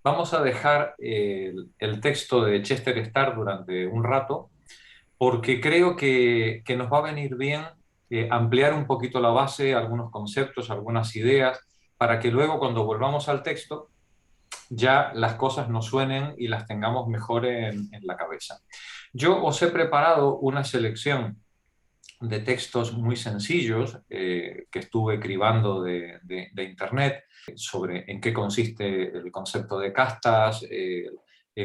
vamos a dejar el texto de Chester Starr durante un rato, porque creo que nos va a venir bien ampliar un poquito la base, algunos conceptos, algunas ideas, para que luego cuando volvamos al texto ya las cosas nos suenen y las tengamos mejor en la cabeza. Yo os he preparado una selección de textos muy sencillos que estuve cribando de Internet sobre en qué consiste el concepto de castas,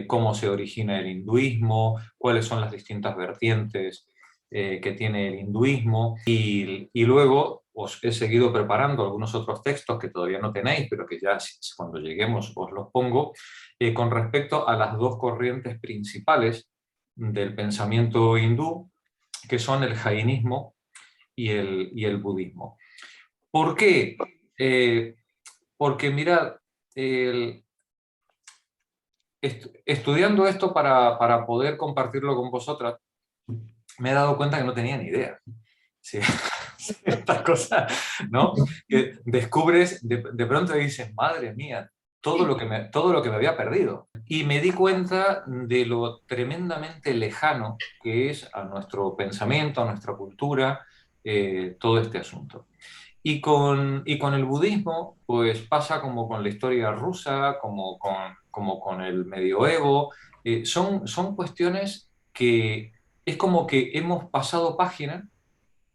cómo se origina el hinduismo, cuáles son las distintas vertientes que tiene el hinduismo y luego os he seguido preparando algunos otros textos que todavía no tenéis, pero que ya cuando lleguemos os los pongo, con respecto a las dos corrientes principales del pensamiento hindú, que son el jainismo y el budismo. ¿Por qué? Eh, Porque mirad, estudiando esto para poder compartirlo con vosotras, me he dado cuenta que no tenía ni idea. Sí, estas cosas, ¿no? Que descubres, de pronto dices, madre mía, todo lo que me había perdido. Y me di cuenta de lo tremendamente lejano que es a nuestro pensamiento, a nuestra cultura, todo este asunto. Y con el budismo, pues pasa como con la historia rusa, como con el medioevo. Son cuestiones que es como que hemos pasado página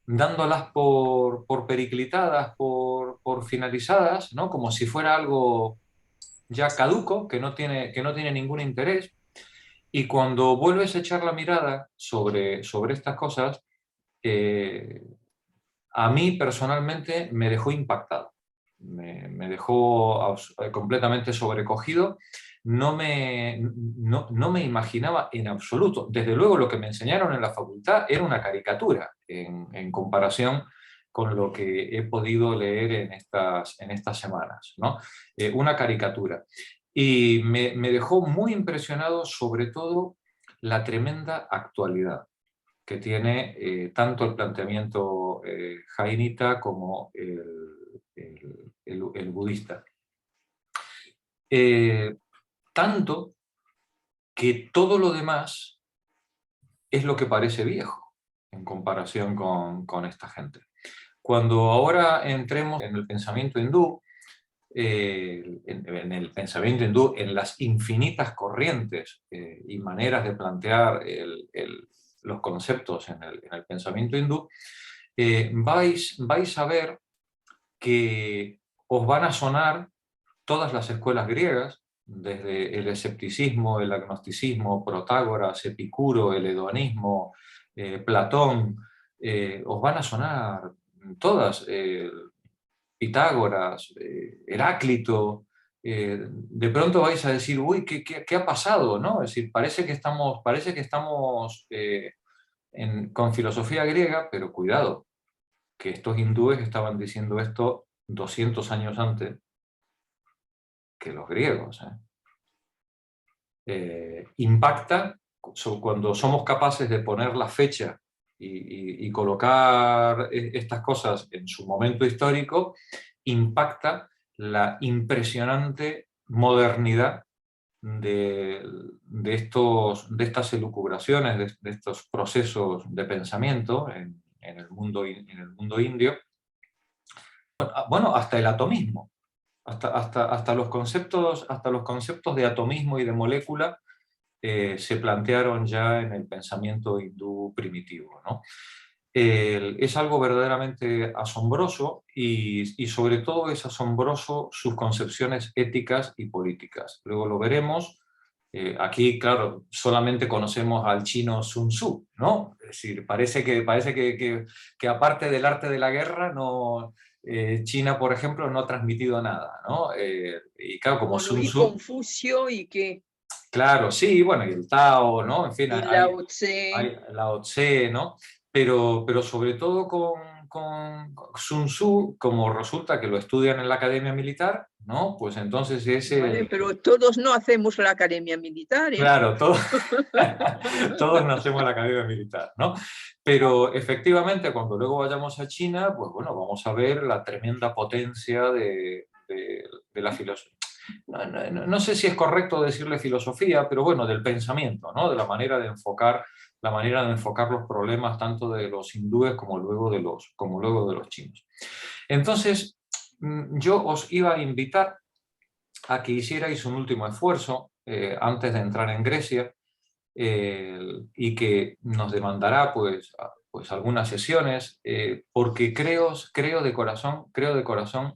dándolas por periclitadas, por finalizadas, ¿no? Como si fuera algo ya caduco, que no tiene ningún interés. Y cuando vuelves a echar la mirada sobre estas cosas, eh, a mí personalmente me dejó impactado, me dejó completamente sobrecogido. No me imaginaba en absoluto. Desde luego lo que me enseñaron en la facultad era una caricatura en comparación con lo que he podido leer en estas semanas, ¿no? Una caricatura. Y me dejó muy impresionado sobre todo la tremenda actualidad que tiene tanto el planteamiento jainita como el budista. Eh, Tanto que todo lo demás es lo que parece viejo en comparación con esta gente. Cuando ahora entremos en el pensamiento hindú, en el pensamiento hindú, en las infinitas corrientes y maneras de plantear los conceptos en el pensamiento hindú, vais a ver que os van a sonar todas las escuelas griegas, desde el escepticismo, el agnosticismo, Protágoras, Epicuro, el hedonismo, Platón, os van a sonar todas, Pitágoras, Heráclito. De pronto vais a decir, uy, ¿qué ha pasado? ¿No? Es decir, parece que estamos con filosofía griega, pero cuidado, que estos hindúes estaban diciendo esto 200 años antes que los griegos. Impacta cuando somos capaces de poner la fecha y colocar estas cosas en su momento histórico, impacta la impresionante modernidad de estas elucubraciones, de estos procesos de pensamiento en el mundo indio. Bueno, hasta el atomismo, hasta los conceptos de atomismo y de molécula se plantearon ya en el pensamiento hindú primitivo, ¿no? Es algo verdaderamente asombroso y sobre todo es asombroso sus concepciones éticas y políticas. Luego lo veremos. Aquí, claro, solamente conocemos al chino Sun Tzu, ¿no? Es decir, parece que aparte del arte de la guerra, no, China, por ejemplo, no ha transmitido nada, ¿no? Y claro, como Bueno, Sun y Tzu, Confucio claro, sí, bueno, y el Tao, ¿no? En fin, y hay, Lao Tse. hay Lao Tse, ¿no? Pero sobre todo con Sun Tzu, como resulta que lo estudian en la Academia Militar, ¿no? Pues entonces es Vale, el... pero todos no hacemos la academia militar, ¿eh? Claro, todos nacemos en la Academia Militar, ¿no? Pero efectivamente, cuando luego vayamos a China, pues bueno, vamos a ver la tremenda potencia de la filosofía. no sé si es correcto decirle filosofía, pero bueno, del pensamiento, ¿no? De la manera de enfocar los problemas tanto de los hindúes como luego de los chinos. Entonces, yo os iba a invitar a que hicierais un último esfuerzo antes de entrar en Grecia, y que nos demandará pues algunas sesiones, porque creo de corazón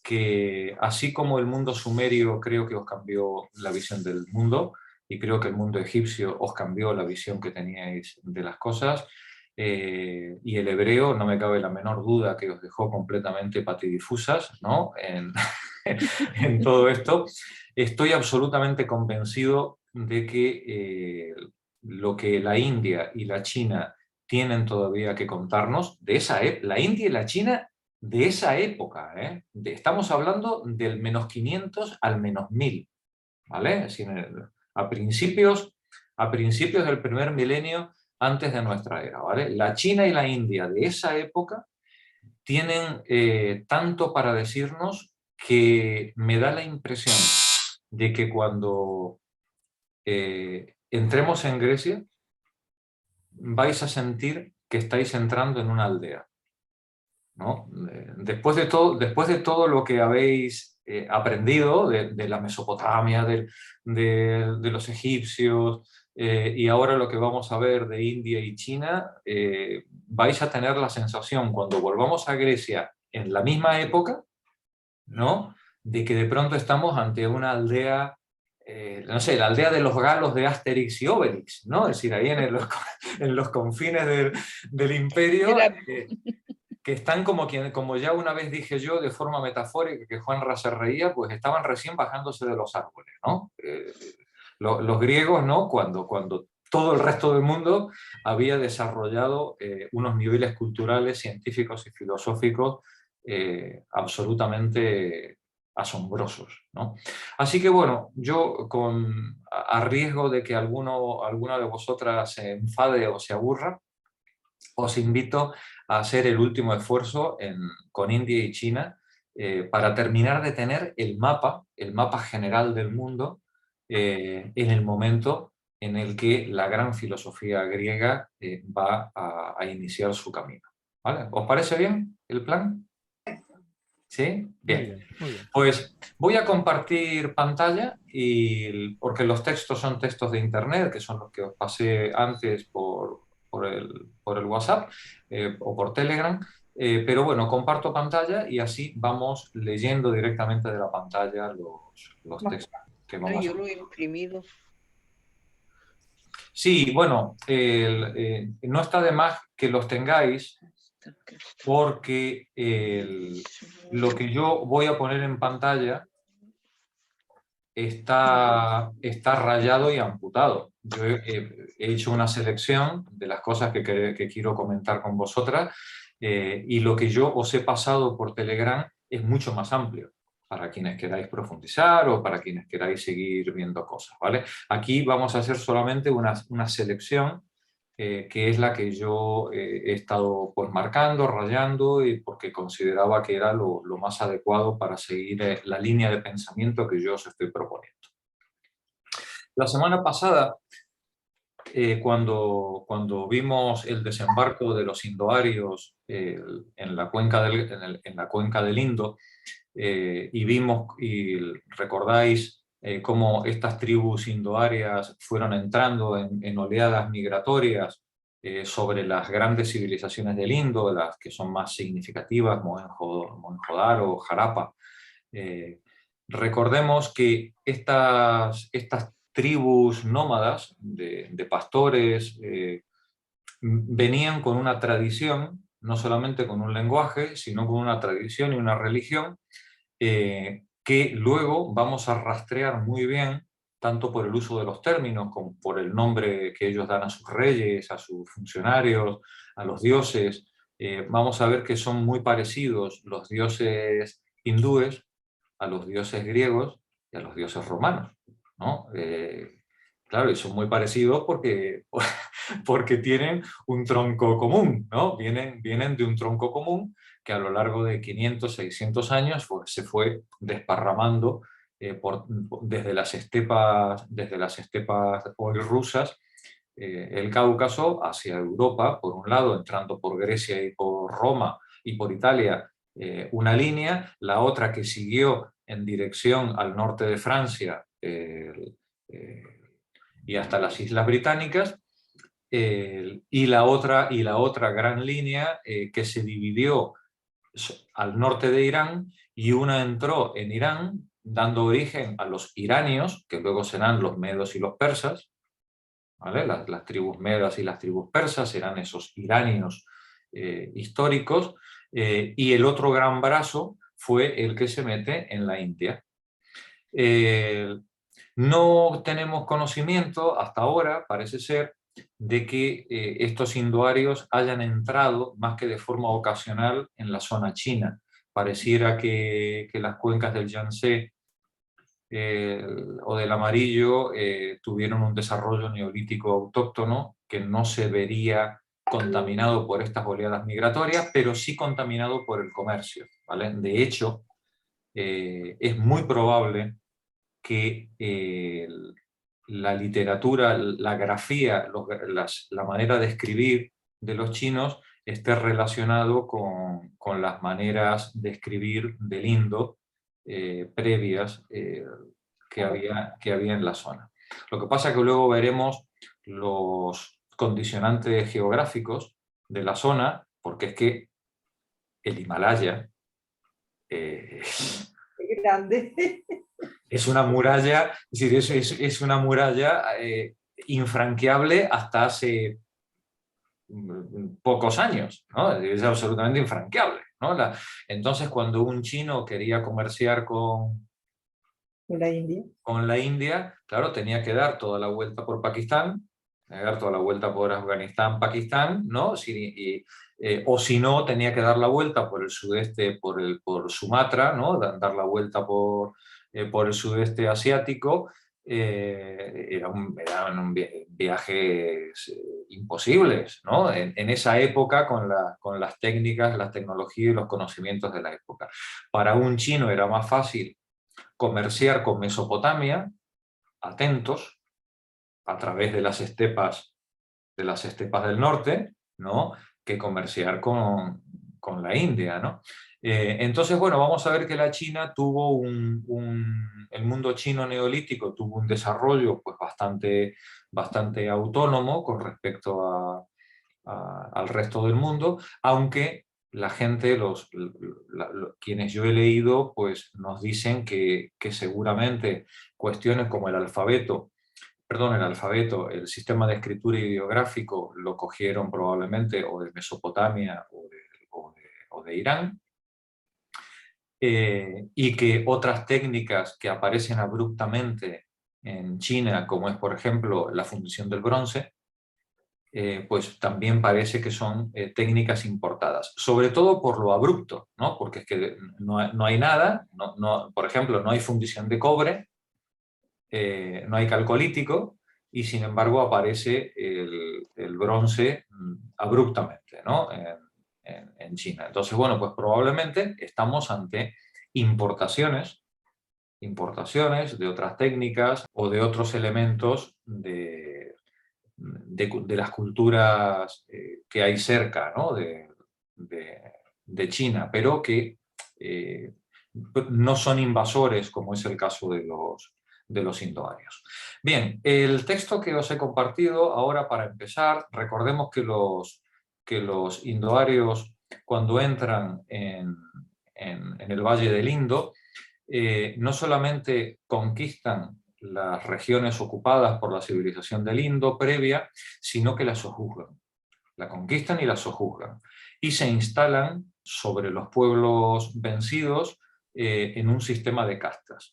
que así como el mundo sumerio creo que os cambió la visión del mundo, y creo que el mundo egipcio os cambió la visión que teníais de las cosas, y el hebreo no me cabe la menor duda que os dejó completamente patidifusas, ¿no? En todo esto. Estoy absolutamente convencido de que lo que la India y la China tienen todavía que contarnos, la India y la China de esa época, estamos hablando del -500 al -1000, ¿vale? A principios, a principios del primer milenio antes de nuestra era, ¿vale? La China y la India de esa época tienen tanto para decirnos que me da la impresión de que cuando entremos en Grecia vais a sentir que estáis entrando en una aldea, ¿no? Después de todo lo que habéis aprendido de la Mesopotamia, de los egipcios, y ahora lo que vamos a ver de India y China, vais a tener la sensación, cuando volvamos a Grecia en la misma época, ¿no?, de que de pronto estamos ante una aldea, no sé, la aldea de los galos de Asterix y Obelix, ¿no? Es decir, ahí en los confines del imperio, que están como ya una vez dije yo de forma metafórica, que Juanra se reía, pues estaban recién bajándose de los árboles, ¿no? Los griegos, ¿no? Cuando todo el resto del mundo había desarrollado unos niveles culturales, científicos y filosóficos absolutamente asombrosos, ¿no? Así que bueno, yo a riesgo de que alguna de vosotras se enfade o se aburra, os invito a hacer el último esfuerzo con India y China, para terminar de tener el mapa general del mundo, en el momento en el que la gran filosofía griega va a iniciar su camino. ¿Vale? ¿Os parece bien el plan? ¿Sí? Bien. Muy bien. Pues voy a compartir pantalla, porque los textos son textos de internet, que son los que os pasé antes por el WhatsApp o por Telegram. Pero bueno, comparto pantalla y así vamos leyendo directamente de la pantalla los textos que vamos Yo a... lo he imprimido. Sí, bueno, no está de más que los tengáis, porque lo que yo voy a poner en pantalla está rayado y amputado. Yo he hecho una selección de las cosas que quiero comentar con vosotras, y lo que yo os he pasado por Telegram es mucho más amplio, para quienes queráis profundizar o para quienes queráis seguir viendo cosas, ¿vale? Aquí vamos a hacer solamente una selección, que es la que yo he estado pues marcando, rayando, y porque consideraba que era lo más adecuado para seguir la línea de pensamiento que yo os estoy proponiendo. La semana pasada, cuando vimos el desembarco de los indoarios en la cuenca del Indo, y recordáis cómo estas tribus indoarias fueron entrando en oleadas migratorias sobre las grandes civilizaciones del Indo, las que son más significativas, Mohenjo-Daro, Harappa. Recordemos que estas tribus nómadas de pastores venían con una tradición, no solamente con un lenguaje, sino con una tradición y una religión, que luego vamos a rastrear muy bien, tanto por el uso de los términos como por el nombre que ellos dan a sus reyes, a sus funcionarios, a los dioses. Vamos a ver que son muy parecidos los dioses hindúes a los dioses griegos y a los dioses romanos, ¿no? Claro, y son muy parecidos porque tienen un tronco común, ¿no? Vienen de un tronco común que a lo largo de 500, 600 años pues, se fue desparramando desde las estepas hoy rusas, el Cáucaso hacia Europa, por un lado, entrando por Grecia y por Roma y por Italia, una línea, la otra que siguió en dirección al norte de Francia y hasta las Islas Británicas, y la otra gran línea que se dividió al norte de Irán, y una entró en Irán, dando origen a los iranios, que luego serán los medos y los persas, ¿vale? Las tribus medas y las tribus persas serán esos iranios históricos, y el otro gran brazo fue el que se mete en la India. No tenemos conocimiento hasta ahora, parece ser, de que estos indoarios hayan entrado, más que de forma ocasional, en la zona china. Pareciera que las cuencas del Yangtze o del Amarillo tuvieron un desarrollo neolítico autóctono que no se vería contaminado por estas oleadas migratorias, pero sí contaminado por el comercio, ¿vale? De hecho, es muy probable que la literatura, la grafía, la manera de escribir de los chinos esté relacionado con las maneras de escribir del Indo previas que había en la zona. Lo que pasa es que luego veremos los condicionantes geográficos de la zona, porque es que el Himalaya grande. Es una muralla, es decir, es una muralla infranqueable hasta hace pocos años, ¿no? Es absolutamente infranqueable, ¿no? Entonces, cuando un chino quería comerciar con la India, claro, tenía que dar toda la vuelta por Pakistán, dar toda la vuelta por Afganistán, Pakistán, ¿no? O si no, tenía que dar la vuelta por el sudeste, por Sumatra, ¿no? Dar la vuelta por el sudeste asiático. Eran viajes imposibles, ¿no? En esa época, con las técnicas, las tecnologías y los conocimientos de la época. Para un chino era más fácil comerciar con Mesopotamia, atentos, a través de las estepas del norte, ¿no? Que comerciar con la India, ¿no? Entonces, bueno, vamos a ver que la China tuvo el mundo chino neolítico tuvo un desarrollo pues, bastante autónomo con respecto al resto del mundo, aunque la gente, quienes yo he leído, pues nos dicen que seguramente cuestiones como el alfabeto, el sistema de escritura ideográfico lo cogieron probablemente o de Mesopotamia o de Irán, y que otras técnicas que aparecen abruptamente en China, como es por ejemplo la fundición del bronce, pues también parece que son técnicas importadas, sobre todo por lo abrupto, ¿no? Porque es que no hay nada, por ejemplo, no hay fundición de cobre, no hay calcolítico, y sin embargo aparece el bronce abruptamente, ¿no? en China. Entonces, bueno, pues probablemente estamos ante importaciones de otras técnicas o de otros elementos de las culturas que hay cerca, ¿no? de China, pero que no son invasores, como es el caso de los indoarios. Bien, el texto que os he compartido, ahora para empezar, recordemos que los indoarios, cuando entran en el Valle del Indo, no solamente conquistan las regiones ocupadas por la civilización del Indo previa, sino que las sojuzgan. La conquistan y la sojuzgan. Y se instalan sobre los pueblos vencidos en un sistema de castas,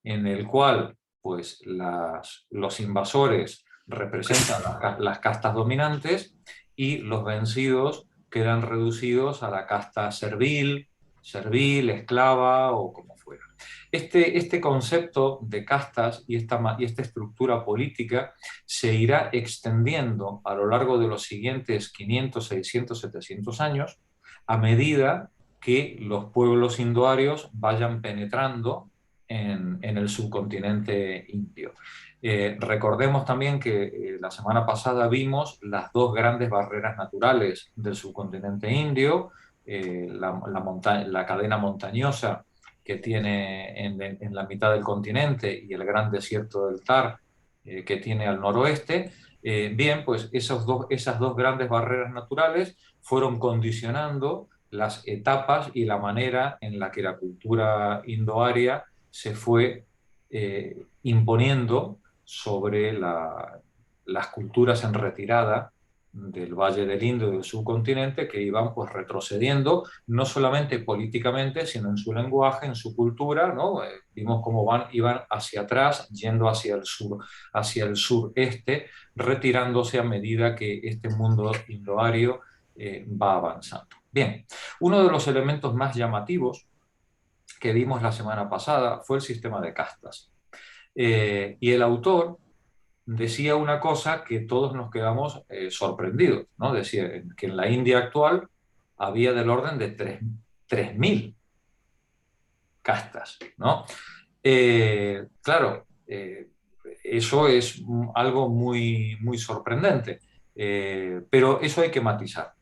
en el cual pues, los invasores representan las castas dominantes y los vencidos quedan reducidos a la casta servil, esclava o como fuera. Este concepto de castas y esta estructura política se irá extendiendo a lo largo de los siguientes 500, 600, 700 años a medida que los pueblos indoarios vayan penetrando en el subcontinente indio. Recordemos también que la semana pasada vimos las dos grandes barreras naturales del subcontinente indio, la cadena montañosa que tiene en la mitad del continente y el gran desierto del Thar que tiene al noroeste. Bien, pues esas dos grandes barreras naturales fueron condicionando las etapas y la manera en la que la cultura indoaria se fue imponiendo sobre las culturas en retirada del Valle del Indo y del subcontinente, que iban pues retrocediendo no solamente políticamente, sino en su lenguaje, en su cultura, ¿no? Vimos cómo iban hacia atrás, yendo hacia el sureste, retirándose a medida que este mundo indoario va avanzando. Bien, uno de los elementos más llamativos que vimos la semana pasada fue el sistema de castas. Y el autor decía una cosa que todos nos quedamos sorprendidos, ¿no? Decía que en la India actual había del orden de 3.000 castas, ¿no? Claro, eso es algo muy, muy sorprendente, pero eso hay que matizar.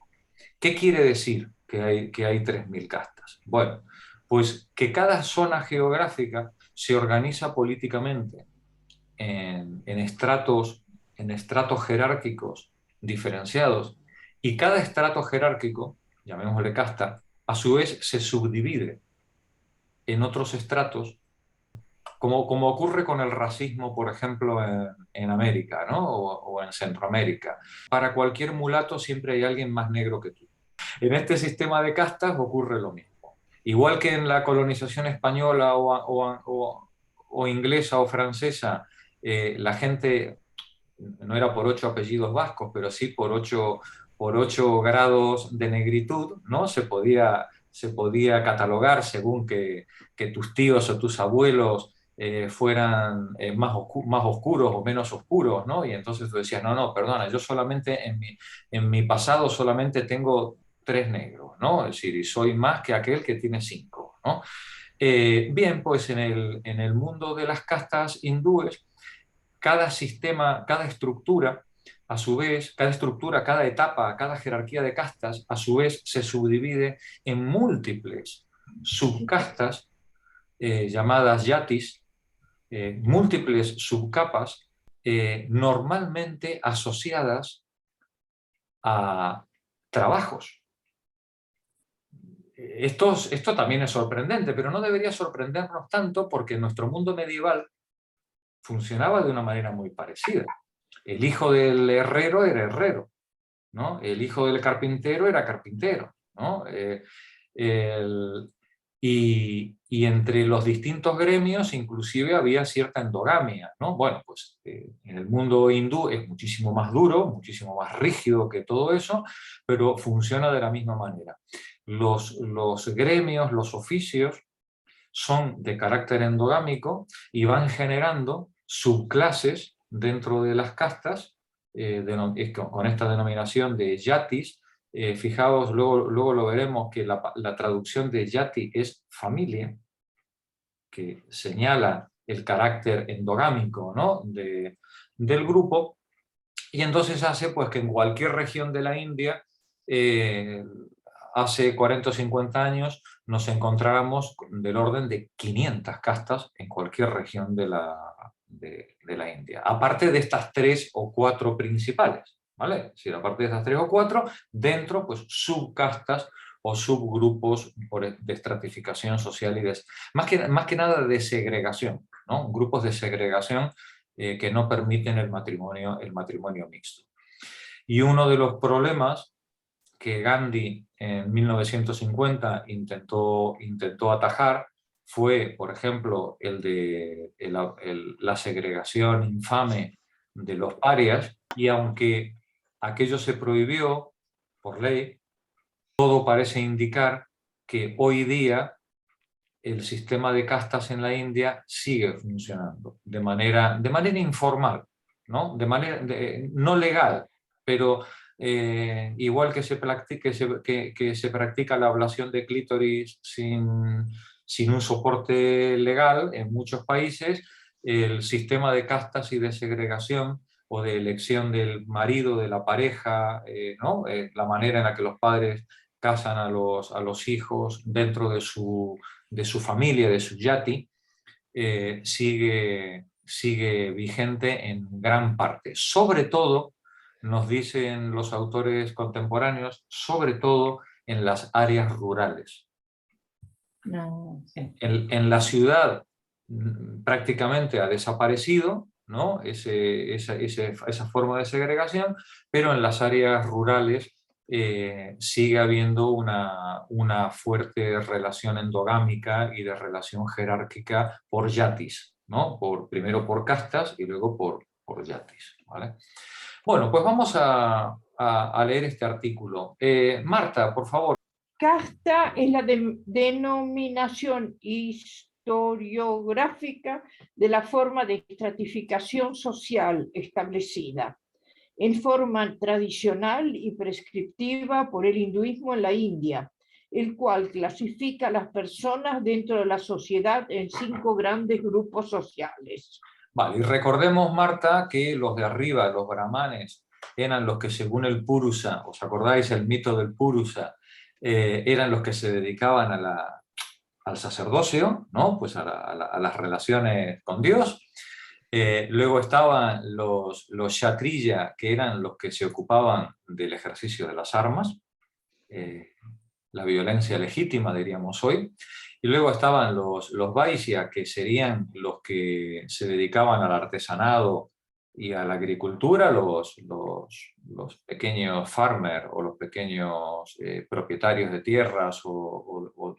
¿Qué quiere decir que hay 3.000 castas? Bueno, pues que cada zona geográfica se organiza políticamente en estratos jerárquicos diferenciados, y cada estrato jerárquico, llamémosle casta, a su vez se subdivide en otros estratos, como ocurre con el racismo, por ejemplo, en América, ¿no? O en Centroamérica. Para cualquier mulato siempre hay alguien más negro que tú. En este sistema de castas ocurre lo mismo. Igual que en la colonización española o inglesa o francesa, la gente no era por 8 apellidos vascos, pero sí por ocho grados de negritud, ¿no? Se podía catalogar según que tus tíos o tus abuelos fueran más oscuros o menos oscuros, ¿no? Y entonces tú decías, no, perdona, yo solamente en mi pasado solamente tengo 3 negros, ¿no? Es decir, y soy más que aquel que tiene 5, ¿no? Bien, pues en el mundo de las castas hindúes, cada sistema, cada estructura, a su vez, cada estructura, cada etapa, cada jerarquía de castas, a su vez se subdivide en múltiples subcastas llamadas yatis, múltiples subcapas, normalmente asociadas a trabajos. Esto también es sorprendente, pero no debería sorprendernos tanto porque nuestro mundo medieval funcionaba de una manera muy parecida. El hijo del herrero era herrero, ¿no? El hijo del carpintero era carpintero, ¿no? Y entre los distintos gremios inclusive había cierta endogamia, ¿no? Bueno, pues en el mundo hindú es muchísimo más duro, muchísimo más rígido que todo eso, pero funciona de la misma manera. Los gremios, los oficios, son de carácter endogámico y van generando subclases dentro de las castas con esta denominación de yatis. Fijaos, luego lo veremos, que la traducción de yati es familia, que señala el carácter endogámico, ¿no? del grupo, y entonces hace pues, que en cualquier región de la India hace 40 o 50 años nos encontráramos del orden de 500 castas en cualquier región de la India. Aparte de estas 3 o 4 principales, ¿vale? Si aparte de estas 3 o 4, dentro, pues subcastas o subgrupos de estratificación social y más que nada de segregación, ¿no? Grupos de segregación que no permiten el matrimonio mixto. Y uno de los problemas que Gandhi en 1950 intentó atajar fue, por ejemplo, el de la segregación infame de los parias, y aunque aquello se prohibió por ley, todo parece indicar que hoy día el sistema de castas en la India sigue funcionando de manera informal, ¿no? No legal, pero igual que se practica la ablación de clítoris sin un soporte legal, en muchos países, el sistema de castas y de segregación o de elección del marido, de la pareja, ¿no? La manera en la que los padres casan a los hijos dentro de su familia, de su yati, sigue vigente en gran parte. Sobre todo, nos dicen los autores contemporáneos, sobre todo en las áreas rurales. No, sí. En la ciudad prácticamente ha desaparecido, ¿no? Esa forma de segregación, pero en las áreas rurales sigue habiendo una fuerte relación endogámica y de relación jerárquica por yatis, ¿no? Primero por castas y luego por yatis, ¿vale? Bueno, pues vamos a leer este artículo. Marta, por favor. Casta es la denominación historiográfica de la forma de estratificación social establecida en forma tradicional y prescriptiva por el hinduismo en la India, el cual clasifica a las personas dentro de la sociedad en 5 grandes grupos sociales. Vale, y recordemos, Marta, que los de arriba, los brahmanes, eran los que según el Purusa, ¿os acordáis el mito del Purusa? Eran los que se dedicaban al sacerdocio, ¿no? Pues a las relaciones con Dios. Luego estaban los kshatriya, que eran los que se ocupaban del ejercicio de las armas, la violencia legítima, diríamos hoy. Y luego estaban los vaishya, que serían los que se dedicaban al artesanado y a la agricultura, los pequeños farmers o los pequeños propietarios de tierras o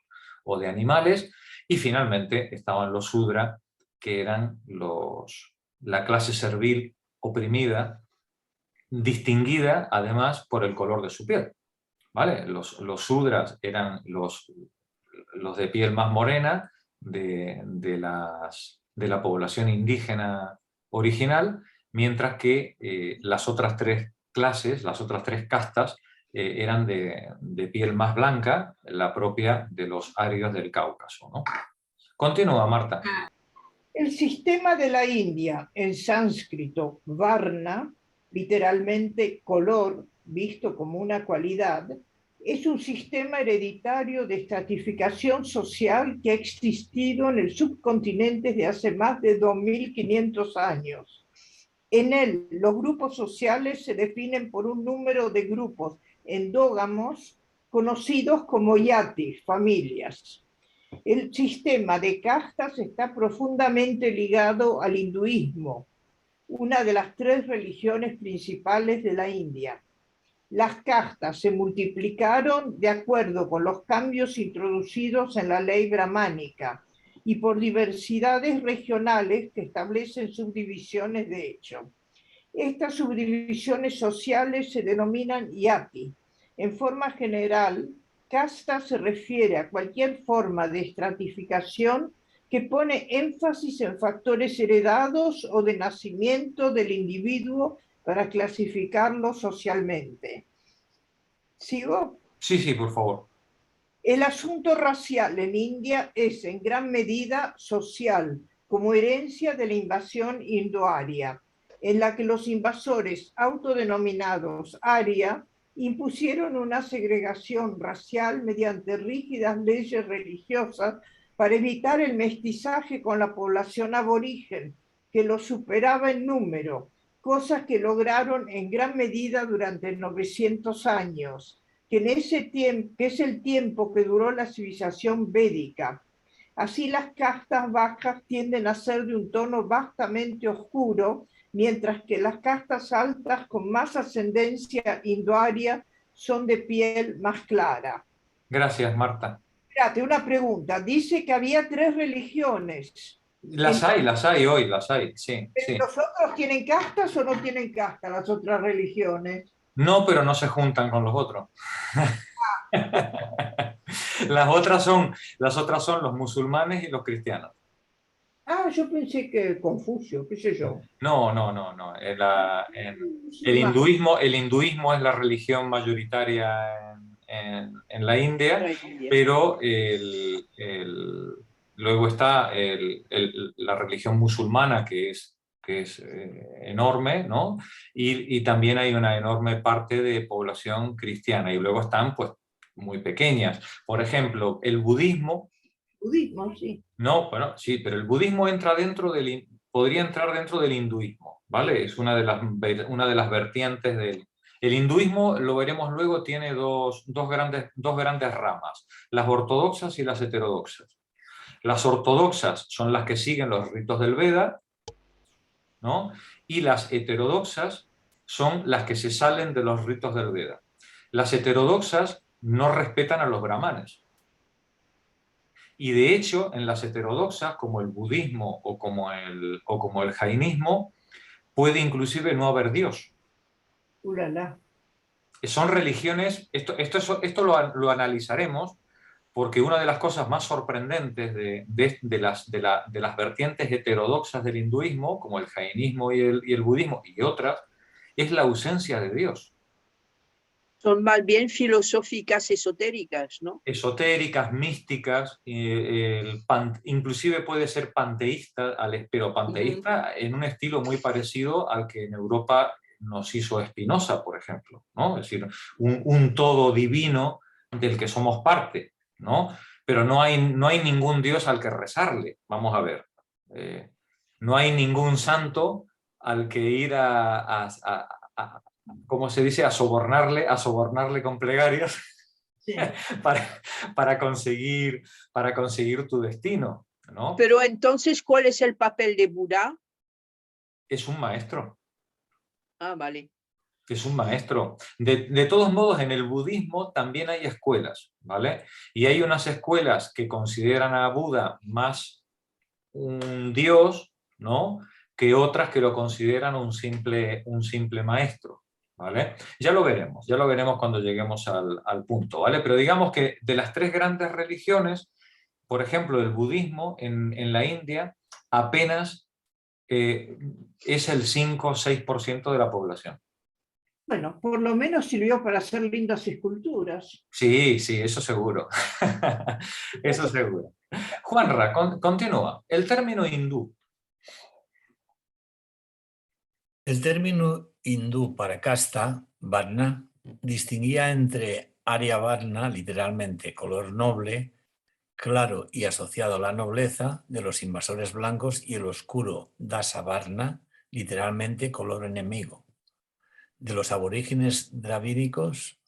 de animales. Y finalmente estaban los sudra, que eran la clase servil oprimida, distinguida además por el color de su piel. ¿Vale? Los sudras eran los de piel más morena de la población indígena original, mientras que las otras 3 clases, las otras 3 castas, eran de piel más blanca, la propia de los arios del Cáucaso, ¿no? Continúa, Marta. El sistema de la India, en sánscrito, varna, literalmente color, visto como una cualidad, es un sistema hereditario de estratificación social que ha existido en el subcontinente desde hace más de 2500 años. En él, los grupos sociales se definen por un número de grupos endógamos conocidos como yatis, familias. El sistema de castas está profundamente ligado al hinduismo, una de las 3 religiones principales de la India. Las castas se multiplicaron de acuerdo con los cambios introducidos en la ley brahmánica y por diversidades regionales que establecen subdivisiones de hecho. Estas subdivisiones sociales se denominan yati. En forma general, casta se refiere a cualquier forma de estratificación que pone énfasis en factores heredados o de nacimiento del individuo para clasificarlo socialmente. ¿Sigo? Sí, sí, por favor. El asunto racial en India es en gran medida social, como herencia de la invasión indoaria, en la que los invasores autodenominados Arya impusieron una segregación racial mediante rígidas leyes religiosas para evitar el mestizaje con la población aborigen, que los superaba en número, cosas que lograron en gran medida durante 900 años, que es el tiempo que duró la civilización védica. Así las castas bajas tienden a ser de un tono vastamente oscuro, mientras que las castas altas con más ascendencia indoaria son de piel más clara. Gracias, Marta. Espérate, una pregunta. Dice que había 3 religiones. Las hay hoy, las hay, sí. Sí. ¿Los otros tienen castas o no tienen castas las otras religiones? No, pero no se juntan con los otros. Las otras son los musulmanes y los cristianos. Ah, yo pensé que Confucio, qué sé yo. No. El hinduismo es la religión mayoritaria en la India, pero Luego está la religión musulmana, que es enorme, ¿no? Y también hay una enorme parte de población cristiana. Y luego están, pues, muy pequeñas. Por ejemplo, el budismo. Budismo, sí. No, bueno, sí, pero el budismo entra podría entrar dentro del hinduismo, ¿vale? Es una de las vertientes del... El hinduismo, lo veremos luego, tiene dos grandes ramas, las ortodoxas y las heterodoxas. Las ortodoxas son las que siguen los ritos del Veda, ¿no? Y las heterodoxas son las que se salen de los ritos del Veda. Las heterodoxas no respetan a los brahmanes. Y de hecho, en las heterodoxas, como el budismo o como el jainismo, puede inclusive no haber Dios. Ulala. Son religiones, esto lo analizaremos, porque una de las cosas más sorprendentes de las vertientes heterodoxas del hinduismo, como el jainismo y el budismo y otras, es la ausencia de Dios. Son más bien filosóficas esotéricas, ¿no? Esotéricas, místicas, inclusive puede ser panteísta, pero panteísta en un estilo muy parecido al que en Europa nos hizo Spinoza, por ejemplo, ¿no? Es decir, un todo divino del que somos parte, ¿no? Pero no hay ningún Dios al que rezarle, vamos a ver. No hay ningún santo al que ir ¿cómo se dice? A sobornarle con plegarias. Sí. para conseguir tu destino, ¿no? Pero entonces, ¿cuál es el papel de Buda? Es un maestro. Ah, vale. Es un maestro. De todos modos, en el budismo también hay escuelas, ¿vale? Y hay unas escuelas que consideran a Buda más un dios, ¿no? Que otras que lo consideran un simple maestro. ¿Vale? Ya lo veremos cuando lleguemos al punto, ¿vale? Pero digamos que de las tres grandes religiones, por ejemplo, el budismo en la India apenas es el 5 o 6% de la población. Bueno, por lo menos sirvió para hacer lindas esculturas. Sí, eso seguro. Eso seguro. Juanra, continúa. El término hindú. El término hindú para casta, varna, distinguía entre Arya Varna, literalmente color noble, claro y asociado a la nobleza, de los invasores blancos, y el oscuro Dasa Varna, literalmente color enemigo, de los aborígenes dravídicos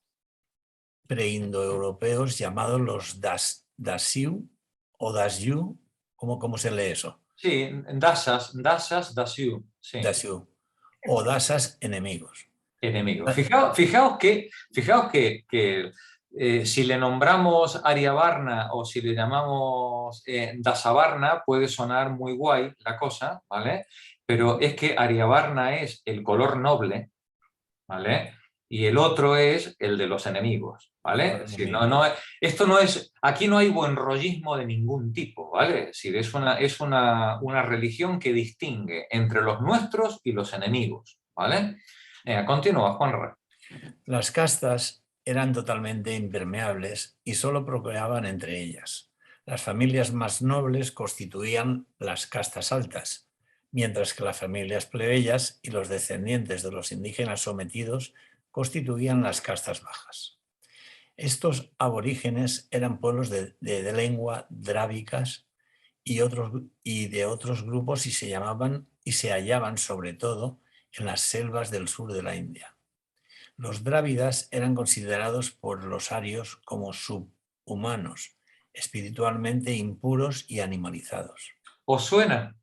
preindoeuropeos llamados los Dasiu o Dasyu. ¿Cómo se lee eso? Sí, Dasiu. Sí. Dasiu. O dasas enemigos. Enemigos. Fijaos que si le nombramos Aryavarna o si le llamamos Dasavarna puede sonar muy guay la cosa, ¿vale? Pero es que Aryavarna es el color noble, ¿vale? Y el otro es el de los enemigos, ¿vale? Si esto no es, aquí no hay buen rollismo de ningún tipo, ¿vale? Es decir, es una religión que distingue entre los nuestros y los enemigos, ¿vale? Continúa, Juanra. Las castas eran totalmente impermeables y solo procreaban entre ellas. Las familias más nobles constituían las castas altas, mientras que las familias plebeyas y los descendientes de los indígenas sometidos constituían las castas bajas. Estos aborígenes eran pueblos de lengua drábicas y de otros grupos y se hallaban sobre todo en las selvas del sur de la India. Los drávidas eran considerados por los arios como subhumanos, espiritualmente impuros y animalizados. ¿Os suena?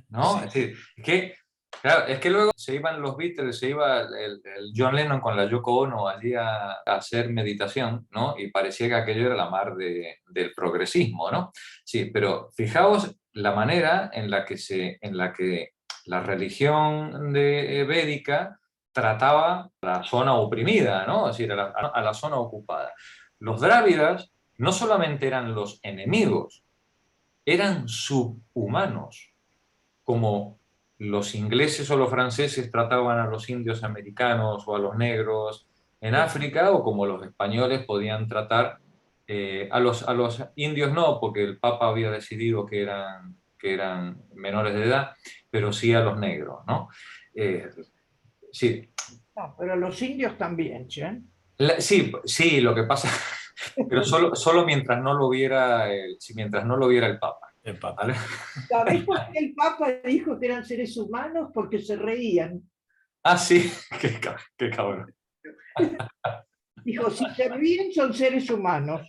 ¿No? Sí. Es decir, claro, es que luego se iban los Beatles, se iba el John Lennon con la Yoko Ono allí a hacer meditación, ¿no? Y parecía que aquello era la mar del progresismo, ¿no? Sí, pero fijaos la manera en la que la religión védica trataba a la zona oprimida, ¿no? Es decir, a la zona ocupada. Los drávidas no solamente eran los enemigos, eran subhumanos, como los ingleses o los franceses trataban a los indios americanos o a los negros en África, o como los españoles podían tratar A los indios no, porque el Papa había decidido que eran menores de edad, pero sí a los negros, ¿no? Sí, No, pero los indios también, ¿sí? sí, lo que pasa, pero solo mientras no lo viera mientras no lo viera el Papa. El Papa. ¿Vale? ¿Sabés por qué el Papa dijo que eran seres humanos? Porque se reían. Ah, sí, qué cabrón. Dijo, si se ríen son seres humanos.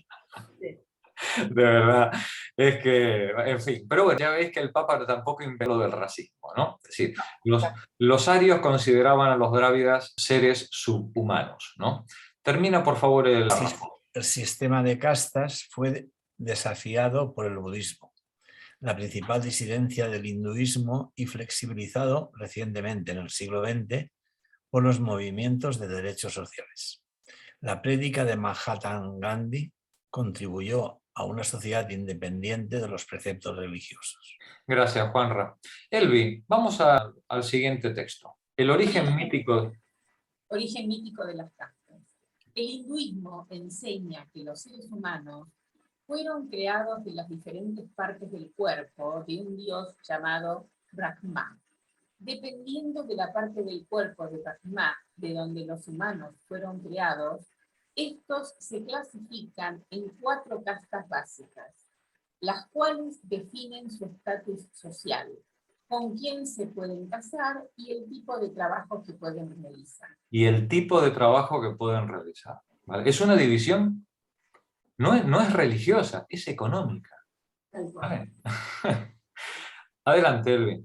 De verdad, es que, en fin, pero bueno, ya veis que el Papa tampoco inventó lo del racismo, ¿no? Es decir, los arios consideraban a los drávidas seres subhumanos, ¿no? Termina, por favor, el párrafo. El sistema de castas fue desafiado por el budismo, la principal disidencia del hinduismo, y flexibilizado recientemente en el siglo XX por los movimientos de derechos sociales. La prédica de Mahatma Gandhi contribuyó a una sociedad independiente de los preceptos religiosos. Gracias, Juanra. Elvi, vamos al siguiente texto. El origen mítico de las castas. El hinduismo enseña que los seres humanos fueron creados de las diferentes partes del cuerpo de un dios llamado Brahma. Dependiendo de la parte del cuerpo de Brahma de donde los humanos fueron creados, estos se clasifican en 4 castas básicas, las cuales definen su estatus social, con quién se pueden casar y el tipo de trabajo que pueden realizar. ¿Vale? Es una división, no es religiosa, es económica. ¿Vale? Adelante, Elvi.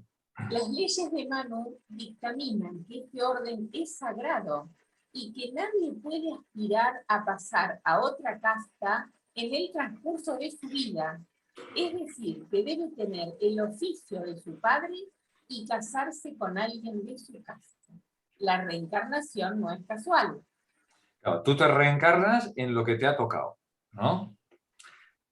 Las leyes de Manu dictaminan que este orden es sagrado y que nadie puede aspirar a pasar a otra casta en el transcurso de su vida. Es decir, que debe tener el oficio de su padre y casarse con alguien de su casta. La reencarnación no es casual. Claro, tú te reencarnas en lo que te ha tocado, ¿no?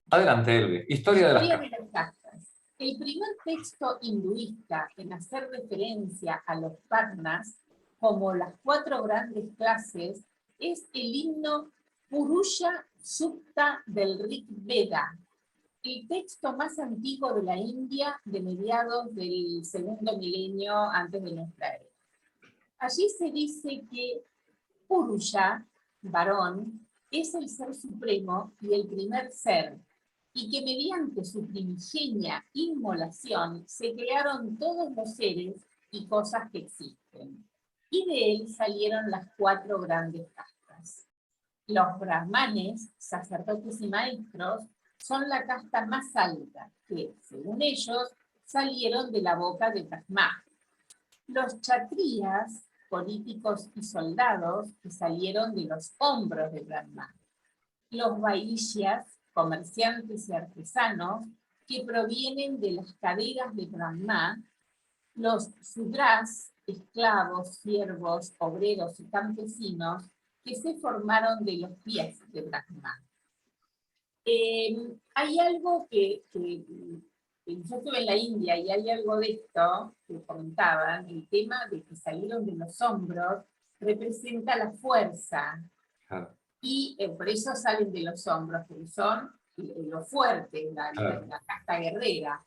Adelante, Elvi. Historia de las castas. El primer texto hinduista en hacer referencia a los varnas como las 4 grandes clases es el himno Purusha Sukta del Rig Veda, el texto más antiguo de la India de mediados del 2º milenio antes de nuestra era. Allí se dice que Purusha, varón, es el ser supremo y el primer ser, y que mediante su primigenia inmolación se crearon todos los seres y cosas que existen. Y de él salieron las 4 grandes castas. Los brahmanes, sacerdotes y maestros, son la casta más alta, que, según ellos, salieron de la boca de Brahma. Los kshatriyas, políticos y soldados, que salieron de los hombros de Brahma. Los vaishyas, comerciantes y artesanos, que provienen de las caderas de Brahma. Los sudras, esclavos, siervos, obreros y campesinos, que se formaron de los pies de Brahma. Hay algo que yo estuve en la India y hay algo de esto que comentaban, el tema de que salieron de los hombros representa la fuerza. Claro. Y por eso salen de los hombros, porque son los fuertes, la casta guerrera.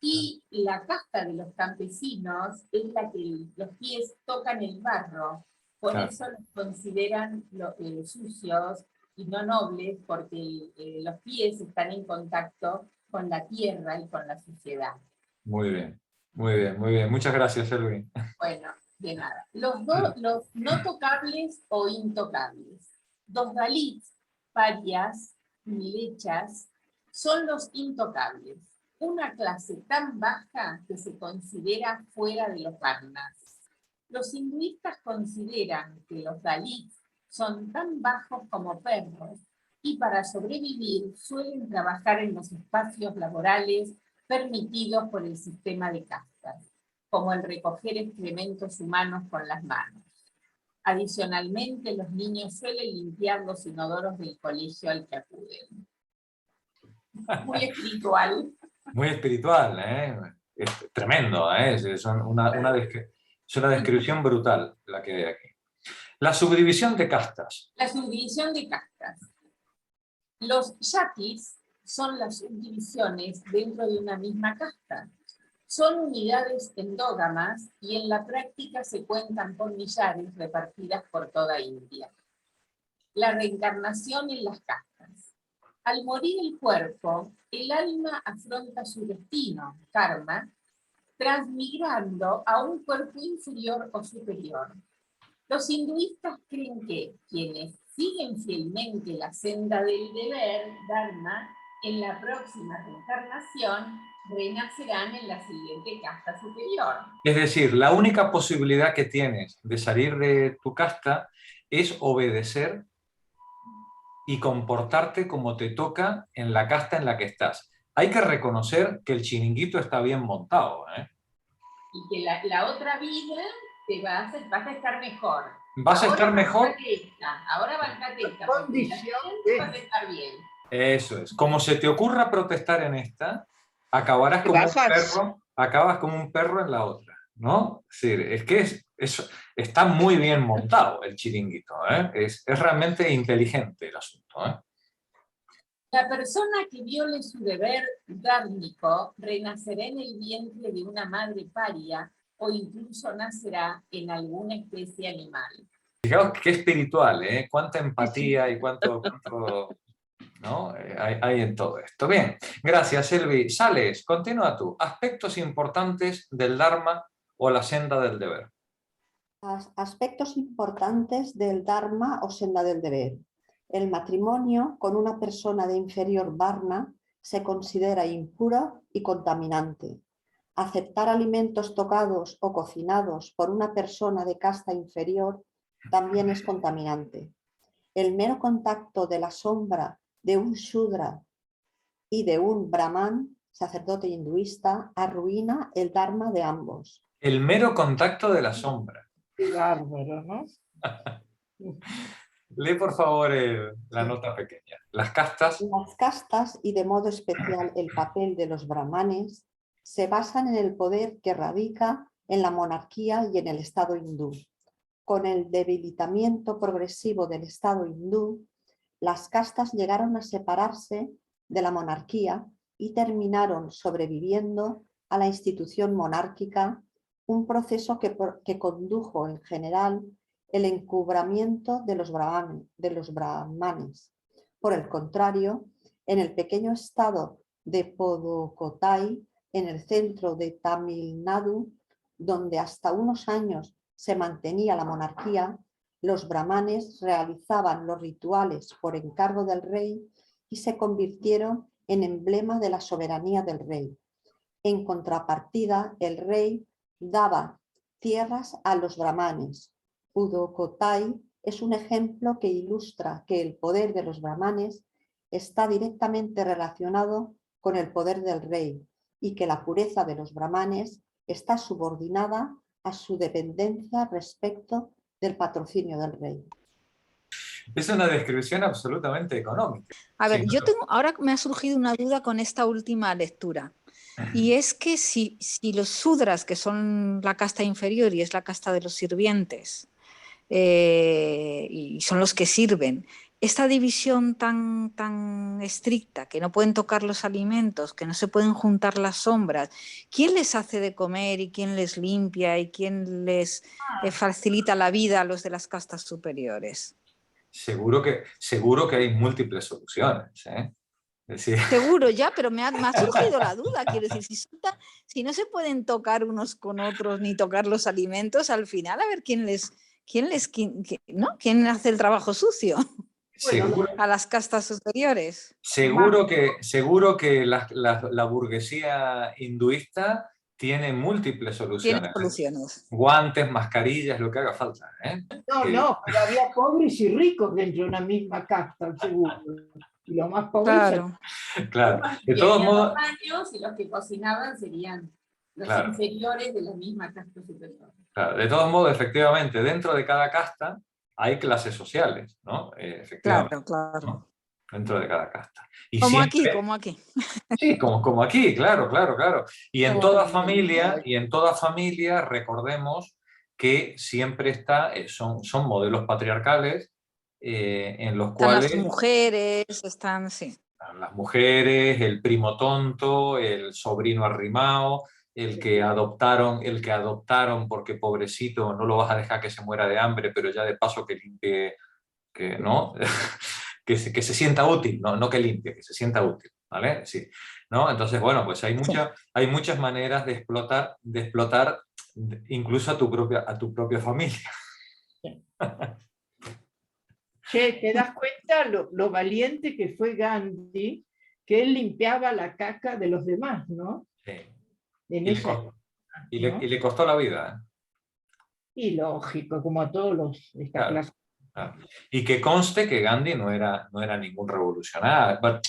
Y la casta de los campesinos es la que los pies tocan el barro, por eso los consideran sucios y no nobles, porque los pies están en contacto con la tierra y con la suciedad. Muy bien, muy bien, muy bien. Muchas gracias, Elvi. Bueno, de nada. Los no tocables o intocables. 2 dalits, parias, milechas, son los intocables. Una clase tan baja que se considera fuera de los varnas. Los hinduistas consideran que los dalits son tan bajos como perros y para sobrevivir suelen trabajar en los espacios laborales permitidos por el sistema de castas, como el recoger excrementos humanos con las manos. Adicionalmente, los niños suelen limpiar los inodoros del colegio al que acuden. Muy espiritual. Muy espiritual, ¿eh? Es tremendo, ¿eh? Es una descripción brutal la que hay aquí. La subdivisión de castas. La subdivisión de castas. Los yaquis son las subdivisiones dentro de una misma casta. Son unidades endógamas y en la práctica se cuentan por millares repartidas por toda India. La reencarnación en las castas. Al morir el cuerpo, el alma afronta su destino, karma, transmigrando a un cuerpo inferior o superior. Los hinduistas creen que quienes siguen fielmente la senda del deber, dharma, en la próxima reencarnación renacerán en la siguiente casta superior. Es decir, la única posibilidad que tienes de salir de tu casta es obedecer y comportarte como te toca en la casta en la que estás. Hay que reconocer que el chiringuito está bien montado, ¿eh? Y que la otra vida vas a estar mejor. ¿Vas a estar mejor? Ahora bancate esta. Condición vas a estar bien. Eso es. Como se te ocurra protestar en esta, acabarás como un perro, acabas como un perro en la otra, ¿no? Es que está muy bien montado el chiringuito, ¿eh? Es realmente inteligente el asunto, ¿eh? La persona que viole su deber dármico renacerá en el vientre de una madre paria o incluso nacerá en alguna especie animal. Fijaos qué espiritual, ¿eh? Cuánta empatía y cuánto ¿no? hay en todo esto. Bien, gracias, Elvi. Sales, continúa tú. Aspectos importantes del Dharma o la senda del deber. Aspectos importantes del Dharma o senda del deber. El matrimonio con una persona de inferior varna se considera impuro y contaminante. Aceptar alimentos tocados o cocinados por una persona de casta inferior también es contaminante. El mero contacto de la sombra de un Shudra y de un Brahman, sacerdote hinduista, arruina el Dharma de ambos. El mero contacto de la sombra. Qué bárbaro, ¿no? Lee, por favor, la nota pequeña. Las castas. Las castas, y de modo especial el papel de los brahmanes, se basan en el poder que radica en la monarquía y en el Estado hindú. Con el debilitamiento progresivo del Estado hindú, las castas llegaron a separarse de la monarquía y terminaron sobreviviendo a la institución monárquica, un proceso que condujo en general el encubramiento de los brahmanes. Por el contrario, en el pequeño estado de Pudukkottai, en el centro de Tamil Nadu, donde hasta unos años se mantenía la monarquía, los brahmanes realizaban los rituales por encargo del rey y se convirtieron en emblema de la soberanía del rey. En contrapartida, el rey daba tierras a los brahmanes. Pudukkottai es un ejemplo que ilustra que el poder de los brahmanes está directamente relacionado con el poder del rey y que la pureza de los brahmanes está subordinada a su dependencia respecto del patrocinio del rey. Es una descripción absolutamente económica. A ver, Sí, ahora me ha surgido una duda con esta última lectura. Y es que si los sudras, que son la casta inferior y es la casta de los sirvientes, y son los que sirven, esta división tan estricta, que no pueden tocar los alimentos, que no se pueden juntar las sombras, ¿quién les hace de comer y quién les limpia y quién les facilita la vida a los de las castas superiores? Seguro que hay múltiples soluciones, ¿eh? Es decir... Seguro ya, pero me ha surgido la duda. Quiero decir, si no se pueden tocar unos con otros ni tocar los alimentos, al final a ver quién hace el trabajo sucio. Seguro, a las castas superiores. Seguro que la burguesía hinduista tiene múltiples soluciones. Tiene soluciones. Guantes, mascarillas, lo que haga falta, ¿eh? No, pero había pobres y ricos dentro de una misma casta, seguro. Y los más pobres... Claro. De todos modos... Y los que cocinaban serían los inferiores de la misma casta superior. Claro. De todos modos, efectivamente, dentro de cada casta hay clases sociales, ¿no? Efectivamente, claro. ¿no? Dentro de cada casta. Y como siempre, aquí. Sí, como aquí, claro. Y en toda familia, recordemos que siempre son modelos patriarcales en los Están cuales... las mujeres, están, sí. Las mujeres, el primo tonto, el sobrino arrimao, el que adoptaron porque pobrecito no lo vas a dejar que se muera de hambre, pero ya de paso que limpie, que, ¿no? que se sienta útil, no que limpie, que se sienta útil, ¿vale? Sí, ¿no? Entonces, bueno, pues hay muchas maneras de explotar incluso a tu propia familia. Che, ¿te das cuenta lo valiente que fue Gandhi, que él limpiaba la caca de los demás, ¿no? Sí. En Y, esa época, ¿no? le costó la vida, ¿eh? Y lógico, como a todos esta Claro. clase. Claro. Y que conste que Gandhi no era ningún revolucionario, bueno,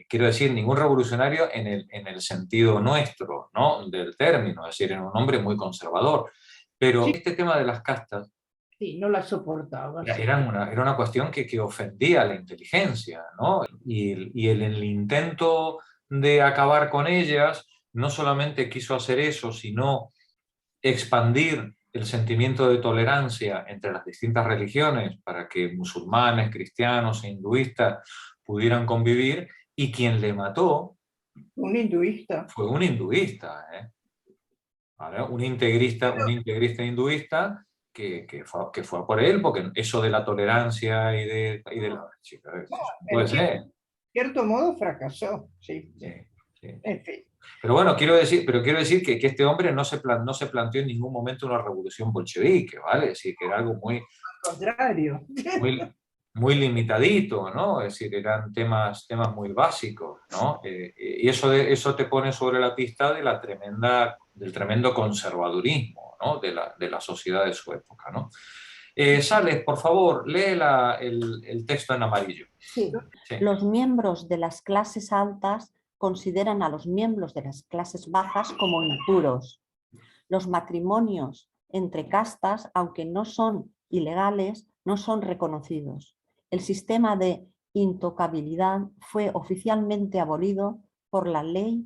quiero decir, ningún revolucionario en el sentido nuestro, ¿no? Del término, es decir, era un hombre muy conservador. Pero Sí. este tema de las castas Sí, no la soportaba. Sí. era una cuestión que ofendía a la inteligencia, ¿no? Y el intento de acabar con ellas no solamente quiso hacer eso, sino expandir el sentimiento de tolerancia entre las distintas religiones para que musulmanes, cristianos e hinduistas pudieran convivir, y quien le mató Un hinduista. fue un hinduista, ¿eh? ¿Vale? Un integrista hinduista que fue a por él, porque eso de la tolerancia y de la... puede ser. En cierto modo fracasó. Sí. Sí, sí. En fin. Pero bueno, quiero decir que este hombre no se planteó en ningún momento una revolución bolchevique, ¿vale? Es decir, que era algo muy, Al contrario. muy limitadito, ¿no? Es decir, eran temas muy básicos, ¿no? Y eso te pone sobre la pista del tremendo conservadurismo, ¿no? de la sociedad de su época, ¿no? Sales, por favor, lee el texto en amarillo. Sí. Sí. Los miembros de las clases altas consideran a los miembros de las clases bajas como impuros. Los matrimonios entre castas, aunque no son ilegales, no son reconocidos. El sistema de intocabilidad fue oficialmente abolido por la Ley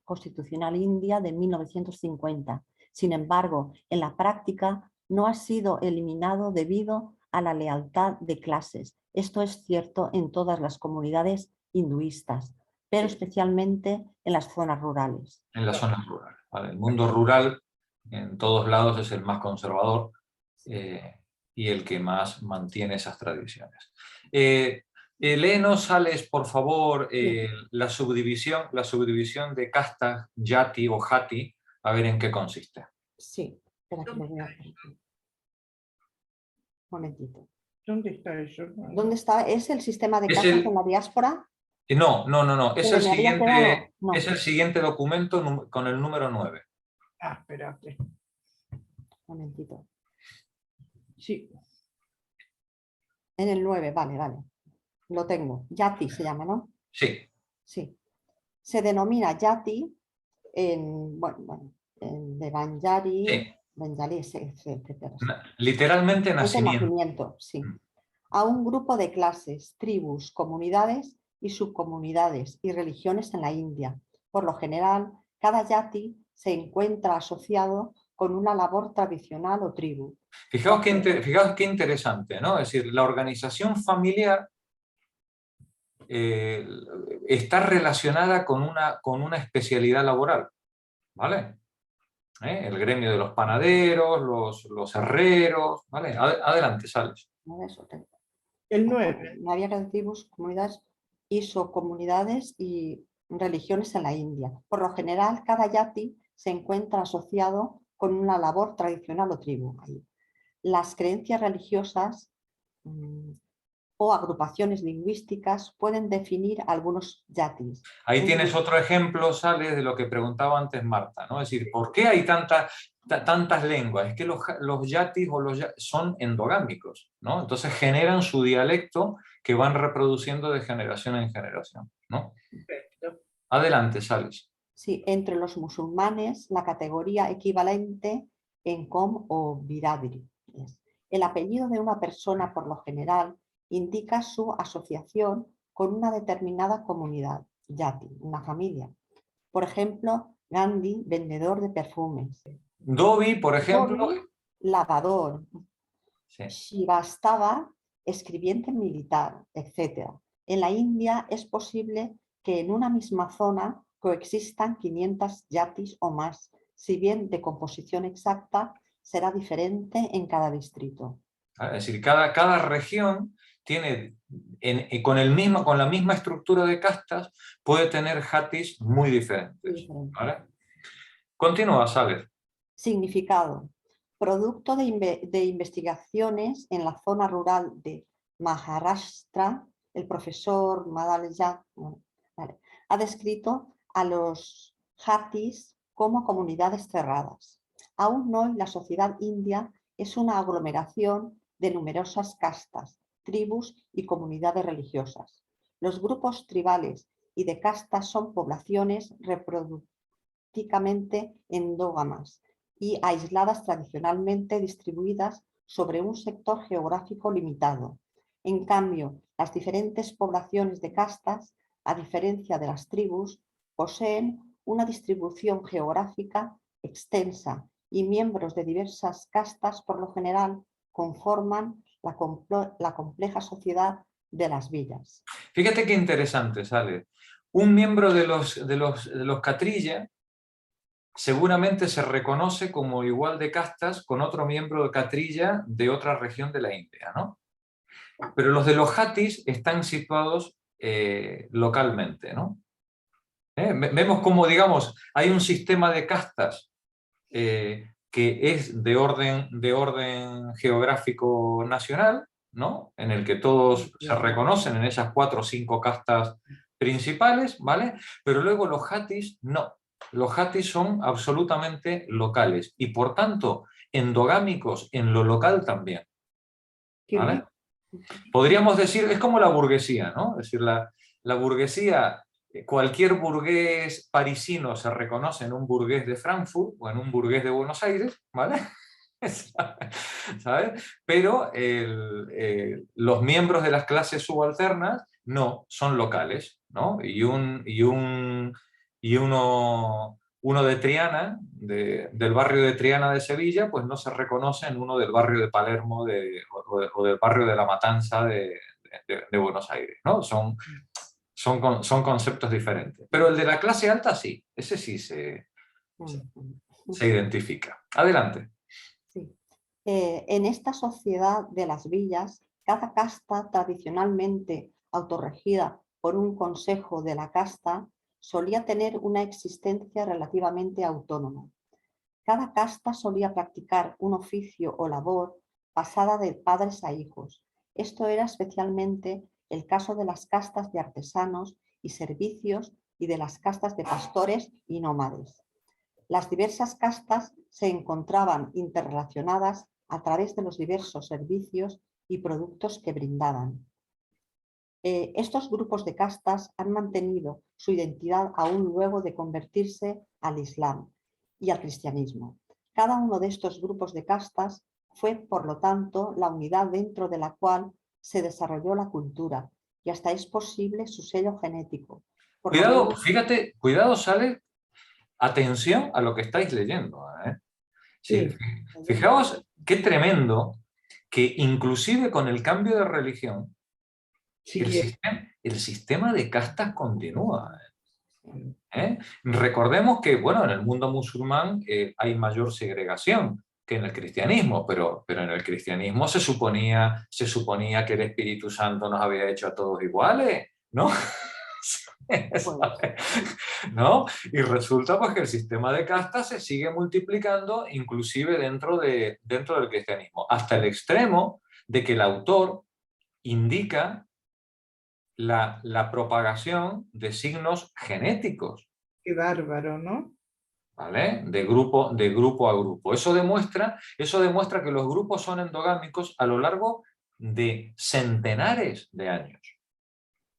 Constitucional India de 1950. Sin embargo, en la práctica no ha sido eliminado debido a la lealtad de clases. Esto es cierto en todas las comunidades hinduistas, pero especialmente en las zonas rurales. En las zonas rurales, ¿vale? El mundo rural en todos lados es el más conservador y el que más mantiene esas tradiciones. Léenos, Sales, por favor, la subdivisión de castas, yati o jati, a ver en qué consiste. Sí, espera que lo voy a hacer. Un momentito. ¿Dónde está eso? ¿Dónde está? ¿Es el sistema de Es castas el- en la diáspora? No. Es Pero el me había siguiente, quedado- no. es el siguiente documento con el número 9. Ah, espérate. Un momentito. Sí. En el 9, vale. Lo tengo. Yati se llama, ¿no? Sí. Sí. Se denomina Yati en Devanjari, Sí. Benjali, etc. Literalmente nacimiento. Sí. A un grupo de clases, tribus, comunidades y subcomunidades y religiones en la India. Por lo general, cada yati se encuentra asociado con una labor tradicional o tribu. Fijaos qué interesante, ¿no? Es decir, la organización familiar está relacionada con una especialidad laboral, ¿vale? El gremio de los panaderos, los herreros, ¿vale? Adelante, Sales. El 9. Me había quedado tribus, comunidades y subcomunidades y religiones en la India. Por lo general, cada yati se encuentra asociado con una labor tradicional o tribu. Las creencias religiosas o agrupaciones lingüísticas pueden definir algunos yatis. Ahí tienes otro ejemplo, Sales, de lo que preguntaba antes Marta, ¿no? Es decir, ¿por qué hay tantas lenguas? Es que los yatis son endogámicos, ¿no? Entonces generan su dialecto que van reproduciendo de generación en generación, ¿no? Perfecto. Adelante, Sales. Sí, entre los musulmanes la categoría equivalente en com o biradri. El apellido de una persona por lo general indica su asociación con una determinada comunidad, yati, una familia. Por ejemplo, Gandhi, vendedor de perfumes. Dobi, por ejemplo. Dobi, lavador. Sí. Shivastava, escribiente militar, etc. En la India es posible que en una misma zona coexistan 500 yatis o más, si bien de composición exacta será diferente en cada distrito. Es decir, cada región tiene, con la misma estructura de castas, puede tener jatis muy diferentes. ¿Vale? Continúa, Sales. Significado. Producto de investigaciones en la zona rural de Maharashtra, el profesor Madalya ha descrito a los jatis como comunidades cerradas. Aún hoy la sociedad india es una aglomeración de numerosas castas, tribus y comunidades religiosas. Los grupos tribales y de castas son poblaciones reproductivamente endógamas y aisladas, tradicionalmente distribuidas sobre un sector geográfico limitado. En cambio, las diferentes poblaciones de castas, a diferencia de las tribus, poseen una distribución geográfica extensa y miembros de diversas castas, por lo general, conforman la compleja sociedad de las villas. Fíjate qué interesante, Sale. Un miembro de los Kshatriya seguramente se reconoce como igual de castas con otro miembro de Kshatriya de otra región de la India, ¿no? Pero los de los jatis están situados localmente, ¿no? Vemos como, digamos, hay un sistema de castas que es de orden geográfico nacional, ¿no? En el que todos se reconocen en esas 4 o 5 castas principales, ¿vale? Pero luego los jatis no. Los jatis son absolutamente locales y por tanto endogámicos en lo local también, ¿vale? Podríamos decir, es como la burguesía, ¿no? Es decir, la burguesía, cualquier burgués parisino se reconoce en un burgués de Frankfurt o en un burgués de Buenos Aires, ¿vale? ¿Sabes? Pero los miembros de las clases subalternas no, son locales, ¿no? Uno de Triana, del barrio de Triana de Sevilla, pues no se reconoce en uno del barrio de Palermo o del barrio de La Matanza de Buenos Aires, ¿no? Son conceptos diferentes. Pero el de la clase alta sí, ese sí se identifica. Adelante. Sí. En esta sociedad de las villas, cada casta tradicionalmente autorregida por un consejo de la casta solía tener una existencia relativamente autónoma. Cada casta solía practicar un oficio o labor pasada de padres a hijos. Esto era especialmente el caso de las castas de artesanos y servicios y de las castas de pastores y nómades. Las diversas castas se encontraban interrelacionadas a través de los diversos servicios y productos que brindaban. Estos grupos de castas han mantenido su identidad aún luego de convertirse al Islam y al cristianismo. Cada uno de estos grupos de castas fue, por lo tanto, la unidad dentro de la cual se desarrolló la cultura y hasta es posible su sello genético. Cuidado, fíjate, cuidado, Sale, atención a lo que estáis leyendo. Sí, fijaos qué tremendo que inclusive con el cambio de religión, el sistema de castas continúa. Recordemos que, bueno, en el mundo musulmán hay mayor segregación que en el cristianismo, pero en el cristianismo se suponía que el Espíritu Santo nos había hecho a todos iguales, ¿no? ¿No? Y resulta pues que el sistema de castas se sigue multiplicando inclusive dentro del cristianismo, hasta el extremo de que el autor indica la propagación de signos genéticos. Qué bárbaro, ¿no? ¿Vale? De grupo a grupo. Eso demuestra que los grupos son endogámicos a lo largo de centenares de años.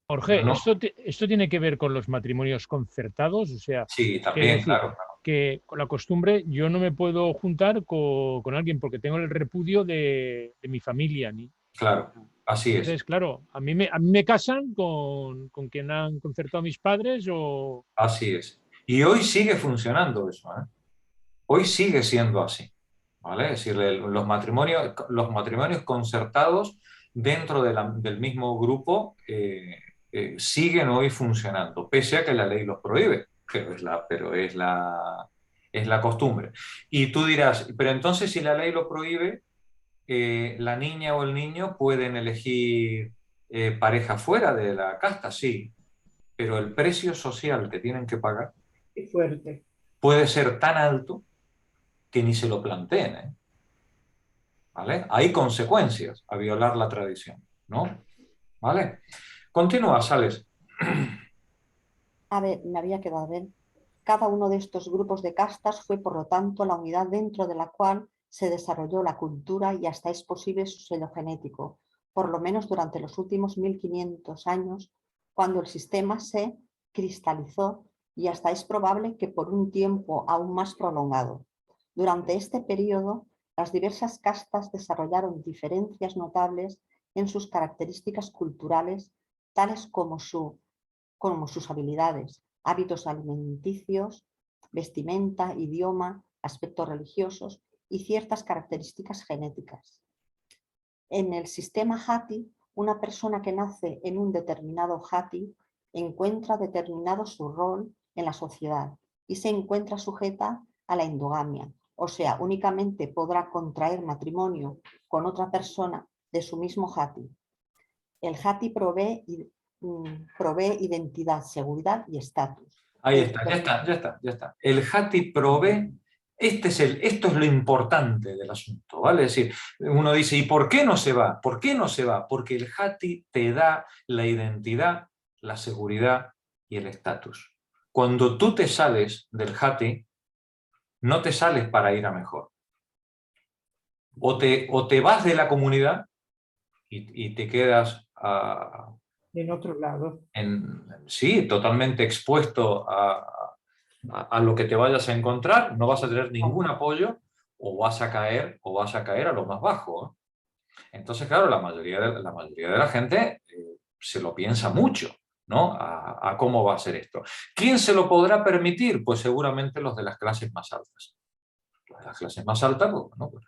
Jorge, no. ¿Esto tiene que ver con los matrimonios concertados? O sea, sí, también, decir, claro. Que con la costumbre yo no me puedo juntar con alguien porque tengo el repudio de mi familia. Claro, así es. Entonces, claro, a mí me casan con quien han concertado mis padres o... Así es. Y hoy sigue funcionando eso, ¿eh? Hoy sigue siendo así, ¿vale? Es decir, los matrimonios concertados dentro del mismo grupo siguen hoy funcionando, pese a que la ley los prohíbe, pero es la costumbre. Y tú dirás, pero entonces si la ley lo prohíbe, la niña o el niño pueden elegir pareja fuera de la casta, sí, pero el precio social que tienen que pagar Es fuerte. puede ser tan alto que ni se lo planteen, ¿eh? ¿Vale? Hay consecuencias a violar la tradición, ¿no? ¿Vale? Continúa, Sales. A ver, me había quedado a ver. Cada uno de estos grupos de castas fue, por lo tanto, la unidad dentro de la cual se desarrolló la cultura y hasta es posible su sello genético, por lo menos durante los últimos 1500 años, cuando el sistema se cristalizó y hasta es probable que por un tiempo aún más prolongado. Durante este periodo, las diversas castas desarrollaron diferencias notables en sus características culturales, tales como sus habilidades, hábitos alimenticios, vestimenta, idioma, aspectos religiosos y ciertas características genéticas. En el sistema Jati, una persona que nace en un determinado Jati encuentra determinado su rol en la sociedad y se encuentra sujeta a la endogamia, o sea, únicamente podrá contraer matrimonio con otra persona de su mismo Jati. El Jati provee identidad, seguridad y estatus. Ahí está, ya está. El Jati provee, esto es lo importante del asunto, ¿vale? Es decir, uno dice, ¿y por qué no se va? ¿Por qué no se va? Porque el Jati te da la identidad, la seguridad y el estatus. Cuando tú te sales del Jati, no te sales para ir a mejor. O te vas de la comunidad y te quedas En otro lado. sí, totalmente expuesto a lo que te vayas a encontrar, no vas a tener ningún apoyo o vas a caer a lo más bajo, ¿eh? Entonces, claro, la mayoría de la gente se lo piensa mucho, ¿no? A cómo va a ser esto. ¿Quién se lo podrá permitir? Pues seguramente los de las clases más altas. Los de las clases más altas, pues, bueno, pues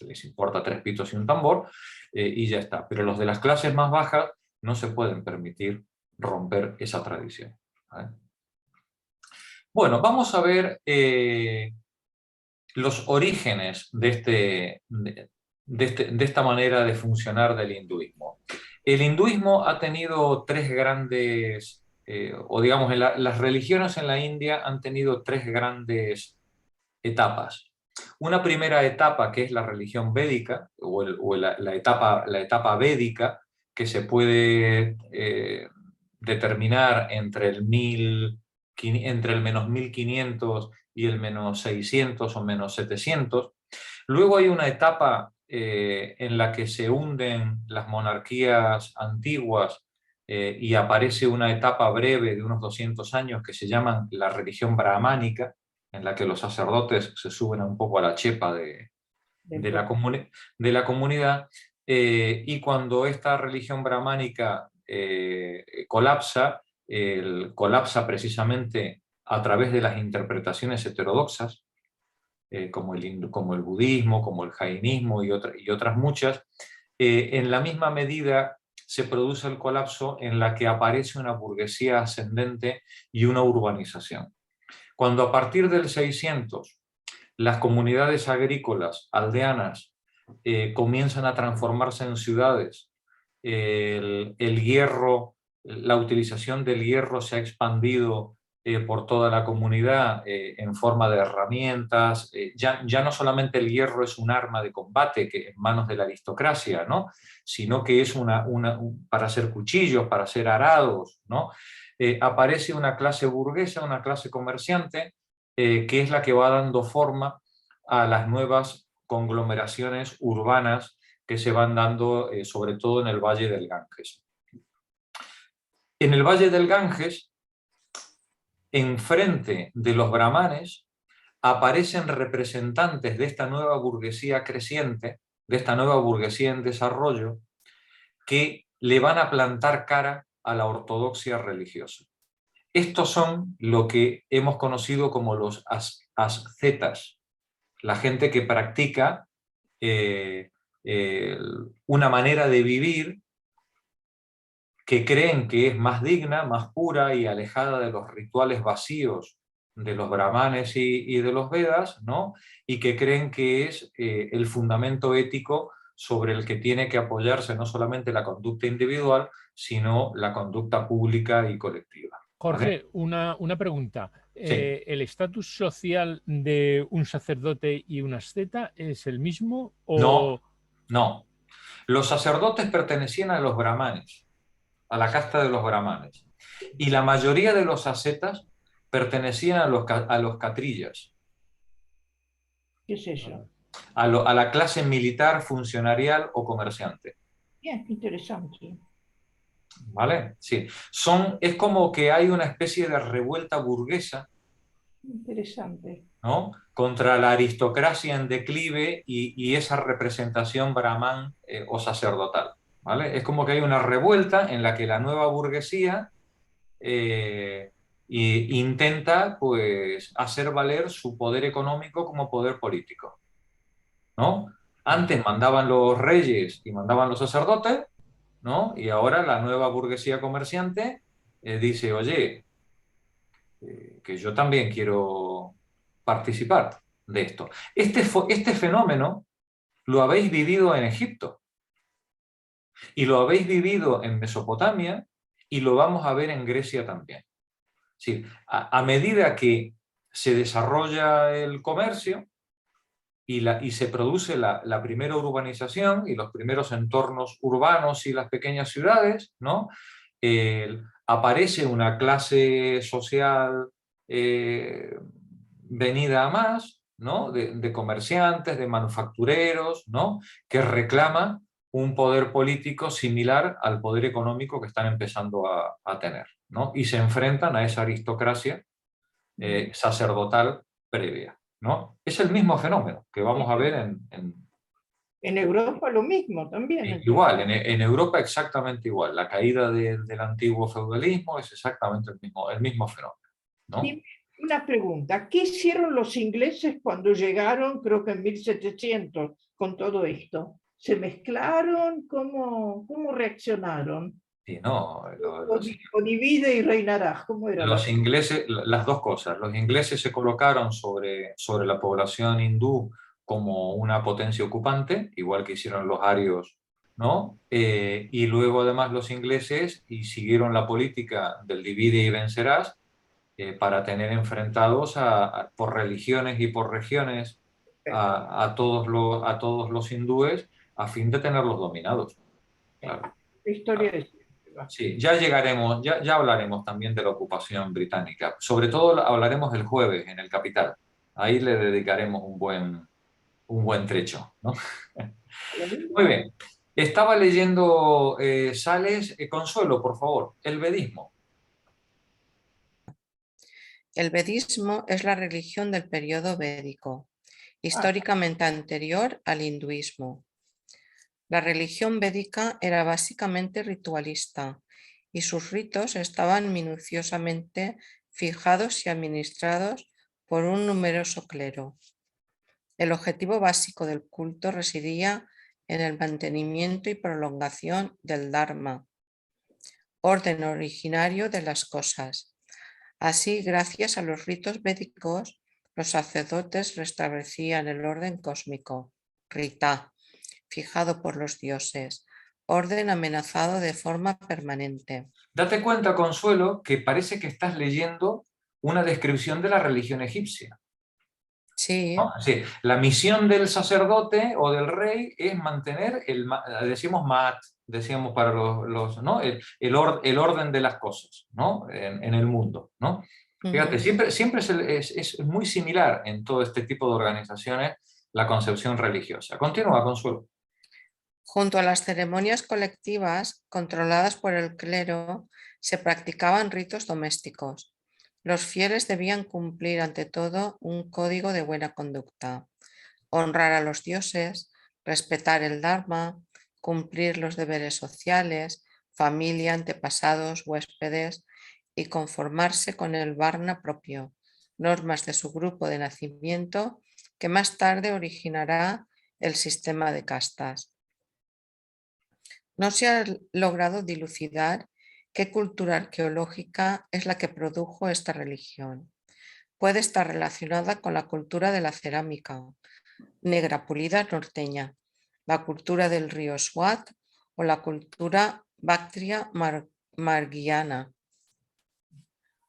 les importa 3 pitos y un tambor y ya está. Pero los de las clases más bajas no se pueden permitir romper esa tradición, ¿vale? Bueno, vamos a ver los orígenes de esta manera de funcionar del hinduismo. El hinduismo ha tenido 3 grandes, o digamos, las religiones en la India han tenido 3 grandes etapas. Una primera etapa que es la religión védica, o la etapa védica, que se puede determinar entre el menos 1500 y el menos 600 o menos 700. Luego hay una etapa en la que se hunden las monarquías antiguas y aparece una etapa breve de unos 200 años que se llaman la religión brahmánica, en la que los sacerdotes se suben un poco a la chepa de la comunidad, y cuando esta religión brahmánica colapsa precisamente a través de las interpretaciones heterodoxas, como el budismo, como el jainismo y otras muchas, en la misma medida se produce el colapso en la que aparece una burguesía ascendente y una urbanización. Cuando a partir del 600 las comunidades agrícolas, aldeanas, comienzan a transformarse en ciudades, el hierro, la utilización del hierro se ha expandido por toda la comunidad en forma de herramientas. Ya no solamente el hierro es un arma de combate que en manos de la aristocracia, ¿no? Sino que es para hacer cuchillos, para hacer arados, ¿no? Aparece una clase burguesa, una clase comerciante, que es la que va dando forma a las nuevas conglomeraciones urbanas que se van dando sobre todo en el Valle del Ganges. En el Valle del Ganges, enfrente de los brahmanes, aparecen representantes de esta nueva burguesía creciente, de esta nueva burguesía en desarrollo, que le van a plantar cara a la ortodoxia religiosa. Estos son lo que hemos conocido como los ascetas, la gente que practica una manera de vivir que creen que es más digna, más pura y alejada de los rituales vacíos de los brahmanes y de los Vedas, ¿no? Y que creen que es el fundamento ético sobre el que tiene que apoyarse no solamente la conducta individual, sino la conducta pública y colectiva. Jorge, una pregunta. Sí. ¿El estatus social de un sacerdote y un asceta es el mismo? O... No. Los sacerdotes pertenecían a los brahmanes, a la casta de los brahmanes. Y la mayoría de los ascetas pertenecían a los catrillas. ¿Qué es eso? A la clase militar, funcionarial o comerciante. Bien, interesante. ¿Vale? Sí. Es como que hay una especie de revuelta burguesa, Interesante. ¿no? Contra la aristocracia en declive y esa representación brahman o sacerdotal. ¿Vale? Es como que hay una revuelta en la que la nueva burguesía intenta pues, hacer valer su poder económico como poder político, ¿no? Antes mandaban los reyes y mandaban los sacerdotes, ¿no? Y ahora la nueva burguesía comerciante dice, oye, que yo también quiero participar de esto. Este fenómeno lo habéis vivido en Egipto y lo habéis vivido en Mesopotamia y lo vamos a ver en Grecia también. Sí, a medida que se desarrolla el comercio y se produce la primera urbanización y los primeros entornos urbanos y las pequeñas ciudades, ¿no? Aparece una clase social venida a más, ¿no? De comerciantes, de manufactureros, ¿no? Que reclama un poder político similar al poder económico que están empezando a tener, ¿no? Y se enfrentan a esa aristocracia sacerdotal previa, ¿no? Es el mismo fenómeno que vamos a ver En Europa lo mismo también. igual, en Europa exactamente igual. La caída del antiguo feudalismo es exactamente el mismo fenómeno, ¿no? Dime una pregunta, ¿qué hicieron los ingleses cuando llegaron, creo que en 1700, con todo esto? ¿Se mezclaron? ¿Cómo reaccionaron? Sí, no, O divide y reinarás, ¿cómo era la los ingleses, las dos cosas. Los ingleses se colocaron sobre la población hindú como una potencia ocupante, igual que hicieron los arios, ¿no? Y luego además los ingleses siguieron la política del divide y vencerás para tener enfrentados por religiones y por regiones a todos los hindúes a fin de tenerlos dominados. Claro. La historia es... Sí, ya llegaremos, ya hablaremos también de la ocupación británica. Sobre todo hablaremos el jueves en el Capital. Ahí le dedicaremos un buen trecho, ¿no? Muy bien. Estaba leyendo, Sales, Consuelo, por favor, el vedismo. El vedismo es la religión del periodo védico, históricamente anterior al hinduismo. La religión védica era básicamente ritualista y sus ritos estaban minuciosamente fijados y administrados por un numeroso clero. El objetivo básico del culto residía en el mantenimiento y prolongación del Dharma, orden originario de las cosas. Así, gracias a los ritos védicos, los sacerdotes restablecían el orden cósmico, Rita, fijado por los dioses, orden amenazado de forma permanente. Date cuenta, Consuelo, que parece que estás leyendo una descripción de la religión egipcia. Sí. ¿No? Sí, la misión del sacerdote o del rey es mantener decimos mat, decíamos para ¿no? el orden de las cosas, ¿no? en el mundo, ¿no? Fíjate, siempre es muy similar en todo este tipo de organizaciones la concepción religiosa. Continúa, Consuelo. Junto a las ceremonias colectivas controladas por el clero, se practicaban ritos domésticos. Los fieles debían cumplir ante todo un código de buena conducta, honrar a los dioses, respetar el Dharma, cumplir los deberes sociales, familia, antepasados, huéspedes y conformarse con el Varna propio, normas de su grupo de nacimiento que más tarde originará el sistema de castas. No se ha logrado dilucidar qué cultura arqueológica es la que produjo esta religión. Puede estar relacionada con la cultura de la cerámica negra pulida norteña, la cultura del río Swat o la cultura bactria margiana.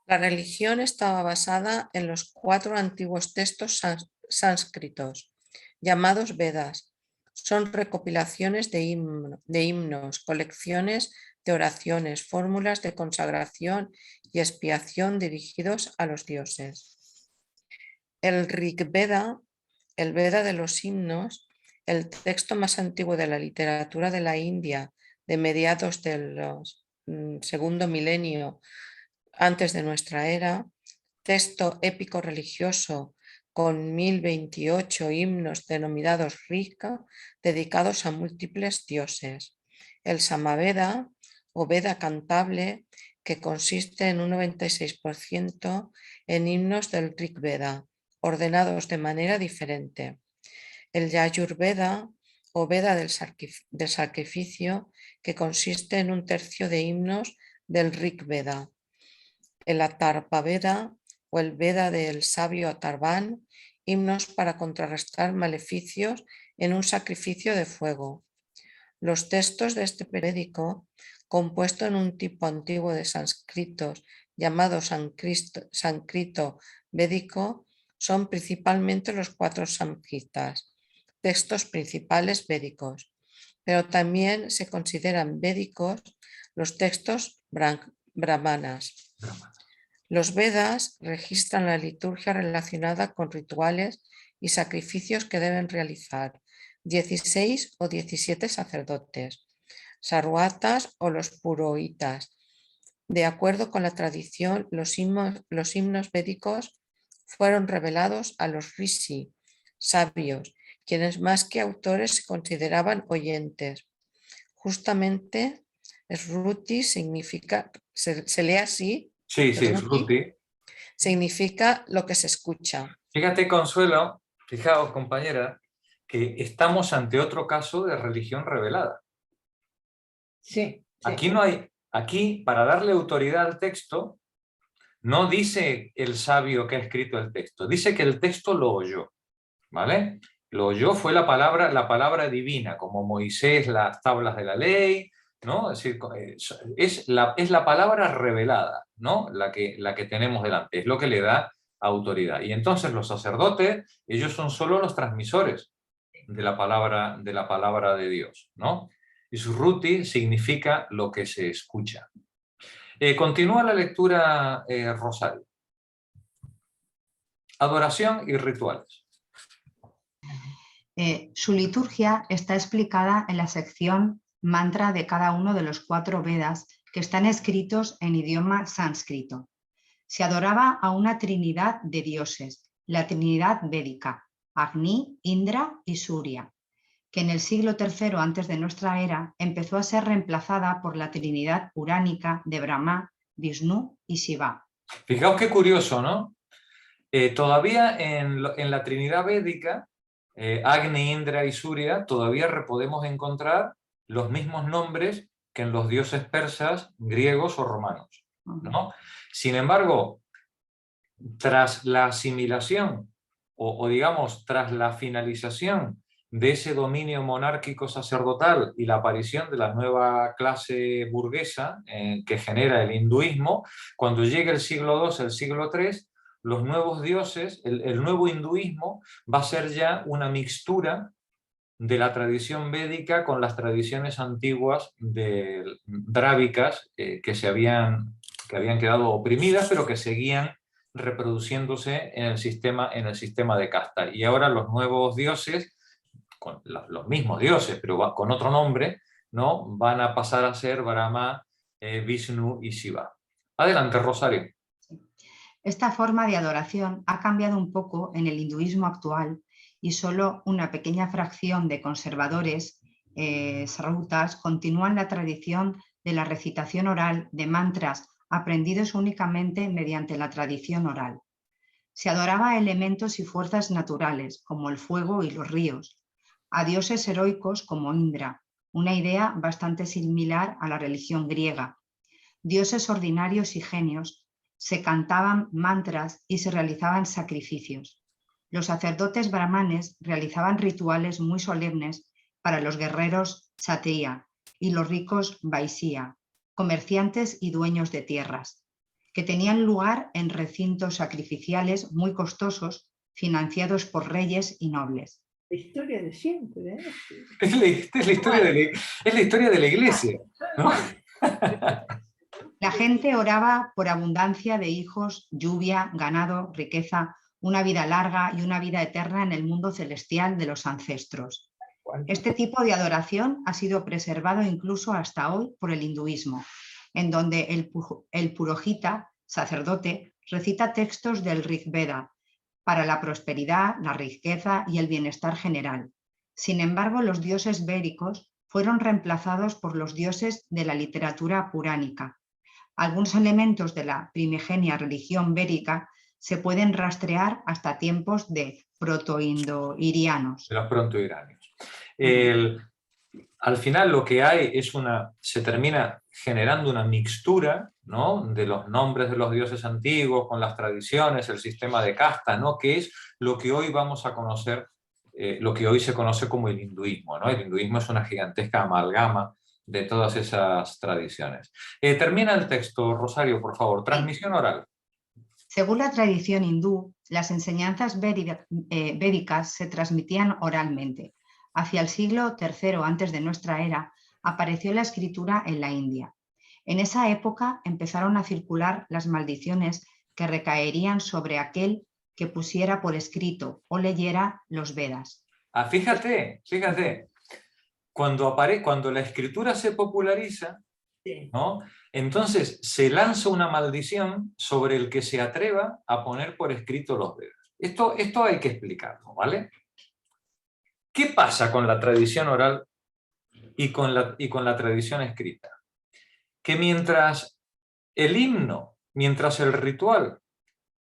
La religión estaba basada en los 4 antiguos textos sánscritos, llamados Vedas. Son recopilaciones de himnos, colecciones de oraciones, fórmulas de consagración y expiación dirigidos a los dioses. El Rig Veda, el Veda de los himnos, el texto más antiguo de la literatura de la India de mediados del segundo milenio antes de nuestra era, texto épico religioso con 1028 himnos denominados Rika, dedicados a múltiples dioses. El Samaveda o Veda cantable, que consiste en un 96% en himnos del Rig Veda, ordenados de manera diferente. El Yajurveda o Veda del sacrificio, que consiste en 1/3 de himnos del Rig Veda. El Atharvaveda o el Veda del sabio Atharvan, himnos para contrarrestar maleficios en un sacrificio de fuego. Los textos de este periódico, compuesto en un tipo antiguo de sánscritos llamado sánscrito védico, son principalmente los 4 samhitas, textos principales védicos, pero también se consideran védicos los textos brahmanas. Los Vedas registran la liturgia relacionada con rituales y sacrificios que deben realizar 16 o 17 sacerdotes, sarwatas o los purohitas. De acuerdo con la tradición, los himnos védicos fueron revelados a los rishi, sabios, quienes más que autores se consideraban oyentes. Justamente, Shruti significa, se lee así. Sí, Shruti. Significa lo que se escucha. Fíjate, Consuelo, fijaos, compañera, que estamos ante otro caso de religión revelada. Sí. Aquí no hay, aquí para darle autoridad al texto, no dice el sabio que ha escrito el texto, dice que el texto lo oyó, ¿vale? Lo oyó, fue la palabra divina, como Moisés, las tablas de la ley, ¿no? Es decir, es la palabra revelada, ¿no? La que tenemos delante, es lo que le da autoridad. Y entonces los sacerdotes, ellos son solo los transmisores de la palabra de Dios, ¿no? Y Shruti significa lo que se escucha. Continúa la lectura, Rosario. Adoración y rituales. Su liturgia está explicada en la sección mantra de cada uno de los 4 Vedas que están escritos en idioma sánscrito. Se adoraba a una trinidad de dioses, la trinidad védica, Agni, Indra y Surya, que en el siglo III antes de nuestra era empezó a ser reemplazada por la trinidad uránica de Brahma, Vishnu y Shiva. Fijaos qué curioso, ¿no? Todavía en la trinidad védica, Agni, Indra y Surya, todavía podemos encontrar los mismos nombres que en los dioses persas, griegos o romanos, ¿no? Sin embargo, tras la asimilación o digamos, tras la finalización de ese dominio monárquico sacerdotal y la aparición de la nueva clase burguesa que genera el hinduismo, cuando llega el siglo II, el siglo III, los nuevos dioses, el nuevo hinduismo va a ser ya una mixtura de la tradición védica con las tradiciones antiguas drávicas que habían quedado oprimidas, pero que seguían reproduciéndose en el sistema de casta. Y ahora los nuevos dioses, con los mismos dioses, pero con otro nombre, ¿no? Van a pasar a ser Brahma, Vishnu y Shiva. Adelante, Rosario. Esta forma de adoración ha cambiado un poco en el hinduismo actual y solo una pequeña fracción de conservadores sarautas continúan la tradición de la recitación oral de mantras aprendidos únicamente mediante la tradición oral. Se adoraba a elementos y fuerzas naturales como el fuego y los ríos, a dioses heroicos como Indra, una idea bastante similar a la religión griega. Dioses ordinarios y genios, se cantaban mantras y se realizaban sacrificios. Los sacerdotes brahmanes realizaban rituales muy solemnes para los guerreros kshatriya y los ricos vaisya, comerciantes y dueños de tierras, que tenían lugar en recintos sacrificiales muy costosos financiados por reyes y nobles. La historia de siempre, ¿eh? Es la historia de la iglesia, ¿no? La gente oraba por abundancia de hijos, lluvia, ganado, riqueza, una vida larga y una vida eterna en el mundo celestial de los ancestros. Este tipo de adoración ha sido preservado incluso hasta hoy por el hinduismo, en donde el purohita, sacerdote, recita textos del Rig Veda para la prosperidad, la riqueza y el bienestar general. Sin embargo, los dioses védicos fueron reemplazados por los dioses de la literatura puránica. Algunos elementos de la primigenia religión védica se pueden rastrear hasta tiempos de protoindoirianos. Los protoiranios. Al final lo que hay es se termina generando una mixtura, ¿no?, de los nombres de los dioses antiguos con las tradiciones, el sistema de casta, ¿no?, que es lo que hoy vamos a conocer, lo que hoy se conoce como el hinduismo, ¿no? El hinduismo es una gigantesca amalgama de todas esas tradiciones. Termina el texto, Rosario, por favor. Transmisión oral. Según la tradición hindú, las enseñanzas védicas se transmitían oralmente. Hacia el siglo III antes de nuestra era apareció la escritura en la India. En esa época empezaron a circular las maldiciones que recaerían sobre aquel que pusiera por escrito o leyera los Vedas. Ah, fíjate. Cuando la escritura se populariza, ¿no?, entonces se lanza una maldición sobre el que se atreva a poner por escrito los Vedas. Esto hay que explicarlo, ¿vale? ¿Qué pasa con la tradición oral y con la tradición escrita? Que mientras el himno, mientras el ritual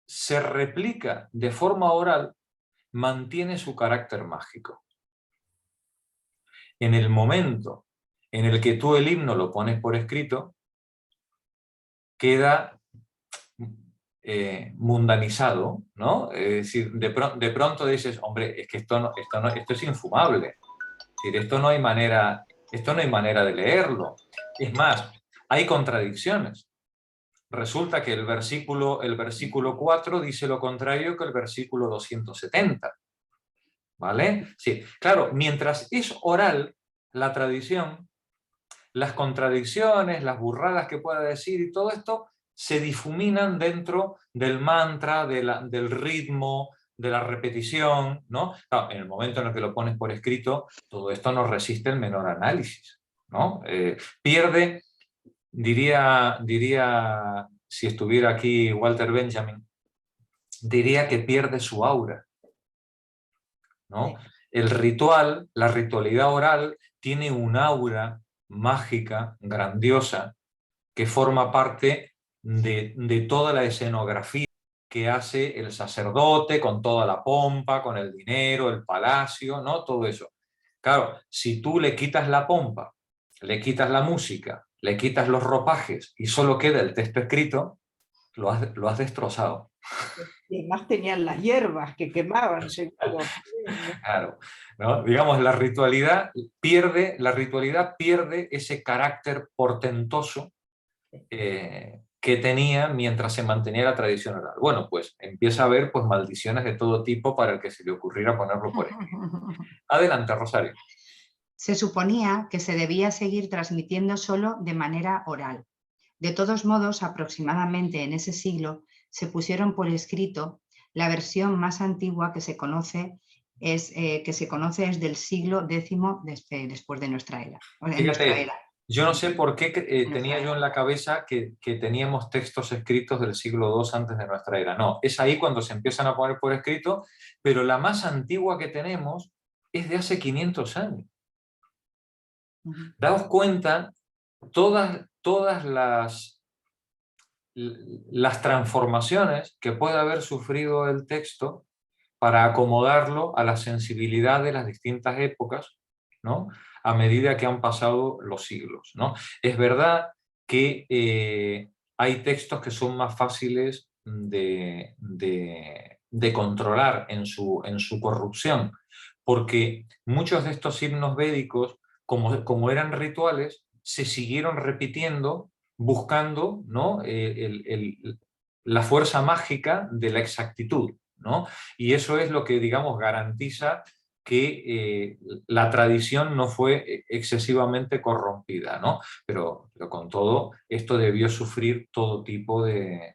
se replica de forma oral, mantiene su carácter mágico. En el momento en el que tú el himno lo pones por escrito, queda mundanizado, ¿no? Es decir, de pronto dices, hombre, es que esto es infumable. Es decir, esto no hay manera de leerlo. Es más, hay contradicciones. Resulta que el versículo 4 dice lo contrario que el versículo 270. ¿Vale? Sí, claro, mientras es oral la tradición, las contradicciones, las burradas que pueda decir y todo esto se difuminan dentro del mantra, del ritmo, de la repetición, ¿no? Claro, en el momento en el que lo pones por escrito, todo esto no resiste el menor análisis, ¿no? Pierde, diría, si estuviera aquí Walter Benjamin, diría que pierde su aura, ¿no? El ritual, la ritualidad oral, tiene un aura mágica, grandiosa, que forma parte de toda la escenografía que hace el sacerdote, con toda la pompa, con el dinero, el palacio, ¿no? Todo eso. Claro, si tú le quitas la pompa, le quitas la música, le quitas los ropajes y solo queda el texto escrito, lo has destrozado. Y además tenían las hierbas que quemaban, seguro. Claro, ¿no? Digamos, la ritualidad pierde ese carácter portentoso que tenía mientras se mantenía la tradición oral. Bueno, pues empieza a haber pues maldiciones de todo tipo para el que se le ocurriera ponerlo por escrito. Adelante, Rosario. Se suponía que se debía seguir transmitiendo solo de manera oral. De todos modos, aproximadamente en ese siglo, se pusieron por escrito la versión más antigua que se conoce es del siglo X después de nuestra era. Fíjate, yo no sé por qué tenía yo en la cabeza que teníamos textos escritos del siglo II antes de nuestra era. No, es ahí cuando se empiezan a poner por escrito, pero la más antigua que tenemos es de hace 500 años. Daos cuenta todas las transformaciones que puede haber sufrido el texto para acomodarlo a la sensibilidad de las distintas épocas ¿no? A medida que han pasado los siglos, ¿no? Es verdad que hay textos que son más fáciles de controlar en su corrupción, porque muchos de estos himnos védicos, como eran rituales, se siguieron repitiendo buscando, ¿no? La fuerza mágica de la exactitud, ¿no? Y eso es lo que, digamos, garantiza que la tradición no fue excesivamente corrompida, ¿no? Pero con todo, esto debió sufrir todo tipo de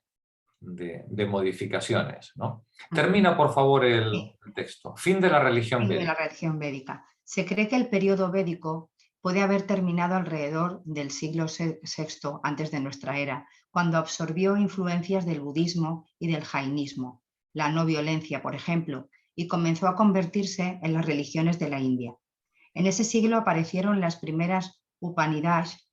modificaciones, ¿no? Termina, por favor, el texto. Fin de la religión Fin de védica. la religión védica. Se cree que el periodo védico puede haber terminado alrededor del siglo VI antes de nuestra era, cuando absorbió influencias del budismo y del jainismo, la no violencia, por ejemplo, y comenzó a convertirse en las religiones de la India. En ese siglo aparecieron las primeras Upanishads,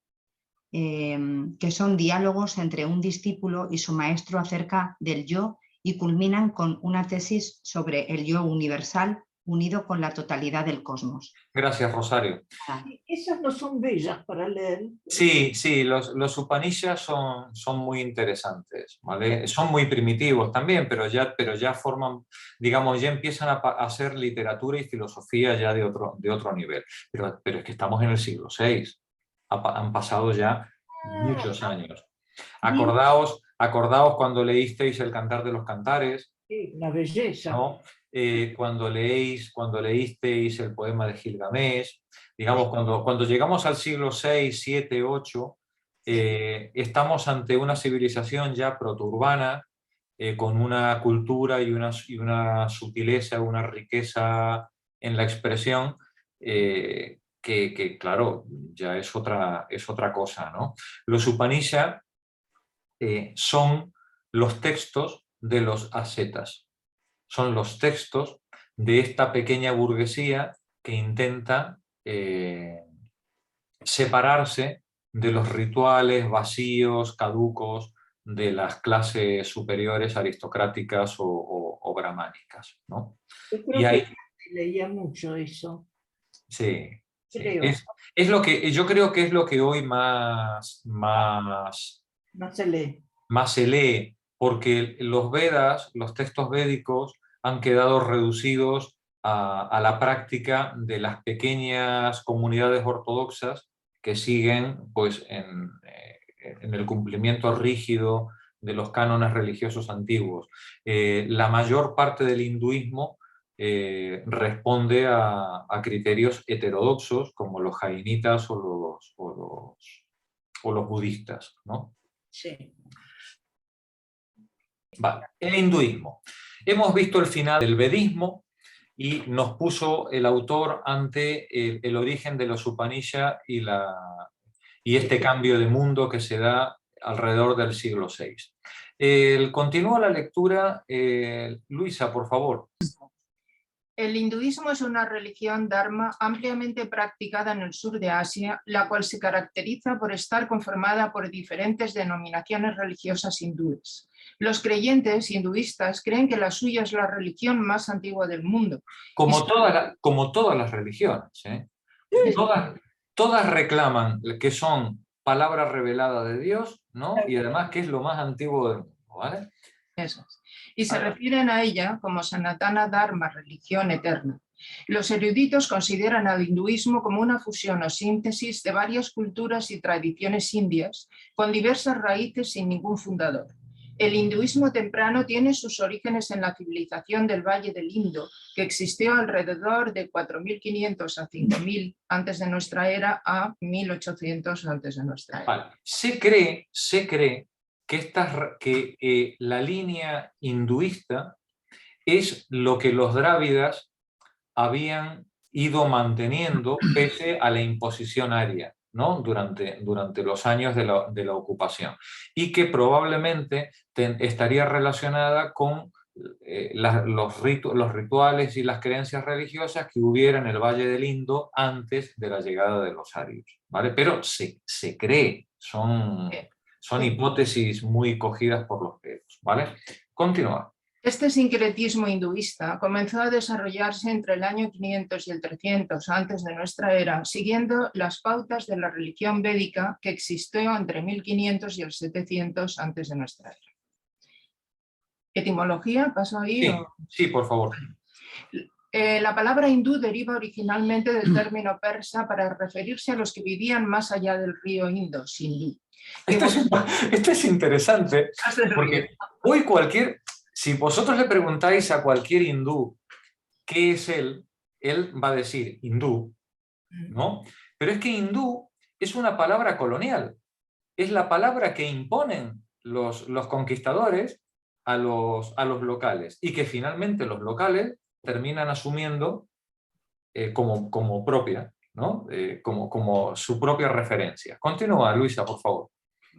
que son diálogos entre un discípulo y su maestro acerca del yo y culminan con una tesis sobre el yo universal unido con la totalidad del cosmos. Gracias, Rosario. Esas no son bellas para leer. Sí, sí, los Upanishads son muy interesantes, ¿vale? Son muy primitivos también, pero ya forman, digamos, ya empiezan a hacer literatura y filosofía ya de otro nivel. Pero es que estamos en el siglo VI, han pasado ya muchos años. Acordaos cuando leísteis el Cantar de los Cantares, Sí, una belleza. ¿no? Cuando leísteis el poema de Gilgamesh, digamos, cuando llegamos al siglo VI, VII, VIII, estamos ante una civilización ya proturbana, con una cultura y una sutileza, una riqueza en la expresión, que claro, ya es otra cosa, ¿no? Los Upanishads son los textos de los ascetas. Son los textos de esta pequeña burguesía que intenta separarse de los rituales vacíos, caducos, de las clases superiores aristocráticas o brahmánicas, ¿no? Yo creo Y ahí, que leía mucho eso. sí, sí. Creo. Es lo que, yo creo que es lo que hoy más No se lee. se lee, porque los Vedas, los textos védicos, han quedado reducidos a la práctica de las pequeñas comunidades ortodoxas que siguen pues, en el cumplimiento rígido de los cánones religiosos antiguos. La mayor parte del hinduismo responde a criterios heterodoxos, como los jainitas o los budistas, ¿no? Sí. Vale, el hinduismo. Hemos visto el final del vedismo y nos puso el autor ante el origen de los Upanishads y este cambio de mundo que se da alrededor del siglo VI. Continúa la lectura, Luisa, por favor. El hinduismo es una religión dharma ampliamente practicada en el sur de Asia, la cual se caracteriza por estar conformada por diferentes denominaciones religiosas hindúes. Los creyentes hinduistas creen que la suya es la religión más antigua del mundo. Como todas las religiones, ¿eh? Todas reclaman que son palabra revelada de Dios, ¿no? Y además que es lo más antiguo del mundo, ¿vale? Eso es. Y se refieren a ella como Sanatana Dharma, religión eterna. Los eruditos consideran al hinduismo como una fusión o síntesis de varias culturas y tradiciones indias, con diversas raíces sin ningún fundador. El hinduismo temprano tiene sus orígenes en la civilización del Valle del Indo, que existió alrededor de 4.500 a 5.000 antes de nuestra era a 1.800 antes de nuestra era. Vale. Se cree que la línea hinduista es lo que los drávidas habían ido manteniendo pese a la imposición aria, ¿no? durante los años de la ocupación, y que probablemente estaría relacionada con los rituales y las creencias religiosas que hubiera en el Valle del Indo antes de la llegada de los arios, ¿vale? Pero se cree, son hipótesis muy cogidas por los Vedas, ¿vale? Continúa. Este sincretismo hinduista comenzó a desarrollarse entre el año 500 y el 300 antes de nuestra era, siguiendo las pautas de la religión védica que existió entre 1500 y el 700 antes de nuestra era. ¿Etimología? ¿Paso ahí? Sí, ¿O? sí, por favor. La palabra hindú deriva originalmente del término persa para referirse a los que vivían más allá del río Indo, Sindhu. Esto es interesante, porque hoy si vosotros le preguntáis a cualquier hindú qué es él va a decir hindú, ¿no? Pero es que hindú es una palabra colonial, es la palabra que imponen los conquistadores a los locales, y que finalmente los locales terminan asumiendo como propia, ¿no? Como su propia referencia. Continúa, Luisa, por favor.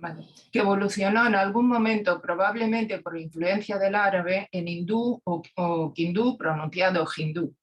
Vale. Que evolucionó en algún momento, probablemente por influencia del árabe, en hindú o hindú, pronunciado hindú.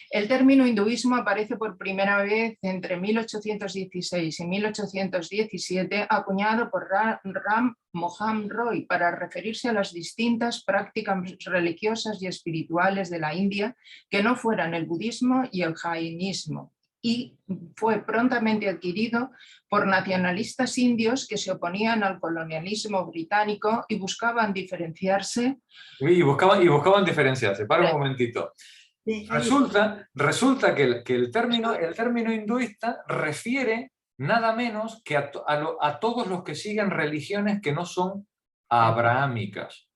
El término hinduismo aparece por primera vez entre 1816 y 1817, acuñado por Ram Mohan Roy para referirse a las distintas prácticas religiosas y espirituales de la India que no fueran el budismo y el jainismo, y fue prontamente adquirido por nacionalistas indios que se oponían al colonialismo británico y buscaban diferenciarse. Y buscaban diferenciarse. Para un momentito. Resulta que el término hinduista refiere nada menos que a todos los que siguen religiones que no son abrahámicas,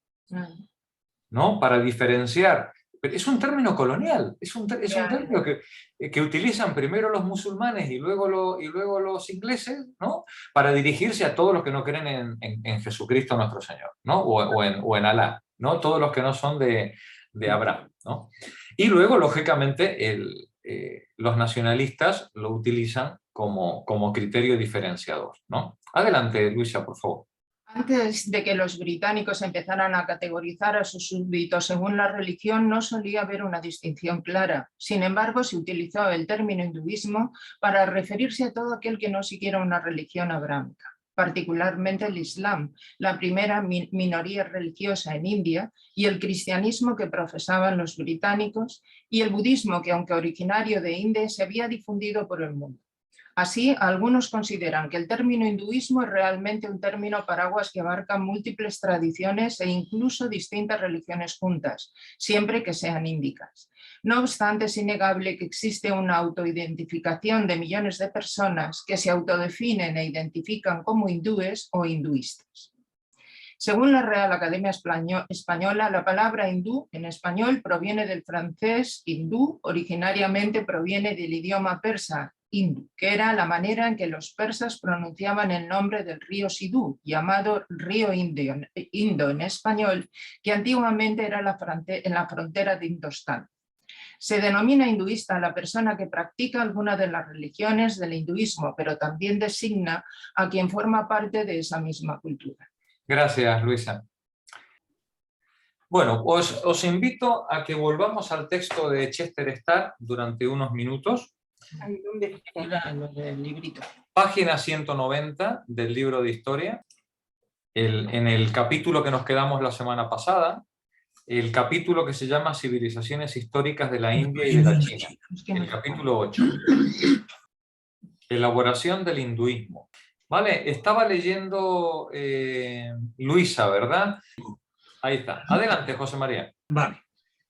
¿no? Para diferenciar. Pero es un término colonial, es un término que utilizan primero los musulmanes y luego los ingleses, ¿no? Para dirigirse a todos los que no creen en Jesucristo nuestro Señor, ¿no? o en Alá, ¿no? Todos los que no son de Abraham, ¿no? Y luego, lógicamente, los nacionalistas lo utilizan como criterio diferenciador, ¿no? Adelante, Luisa, por favor. Antes de que los británicos empezaran a categorizar a sus súbditos según la religión, no solía haber una distinción clara. Sin embargo, se utilizó el término hinduismo para referirse a todo aquel que no siguiera una religión abrámica, particularmente el Islam, la primera minoría religiosa en India, y el cristianismo que profesaban los británicos, y el budismo que, aunque originario de India, se había difundido por el mundo. Así, algunos consideran que el término hinduismo es realmente un término paraguas que abarca múltiples tradiciones e incluso distintas religiones juntas, siempre que sean índicas. No obstante, es innegable que existe una autoidentificación de millones de personas que se autodefinen e identifican como hindúes o hinduistas. Según la Real Academia Española, la palabra hindú en español proviene del francés hindú, originariamente proviene del idioma persa, Hindu, que era la manera en que los persas pronunciaban el nombre del río Sidhu, llamado río Indo en español, que antiguamente era en la frontera de Indostán. Se denomina hinduista a la persona que practica alguna de las religiones del hinduismo, pero también designa a quien forma parte de esa misma cultura. Gracias, Luisa. Bueno, os invito a que volvamos al texto de Chester Starr durante unos minutos. ¿Dónde está el librito? Página 190 del libro de historia, en el capítulo que nos quedamos la semana pasada, el capítulo que se llama Civilizaciones históricas de la India y de la China, el capítulo 8. Elaboración del hinduismo. Vale, estaba leyendo Luisa, ¿verdad? Ahí está. Adelante, José María. Vale.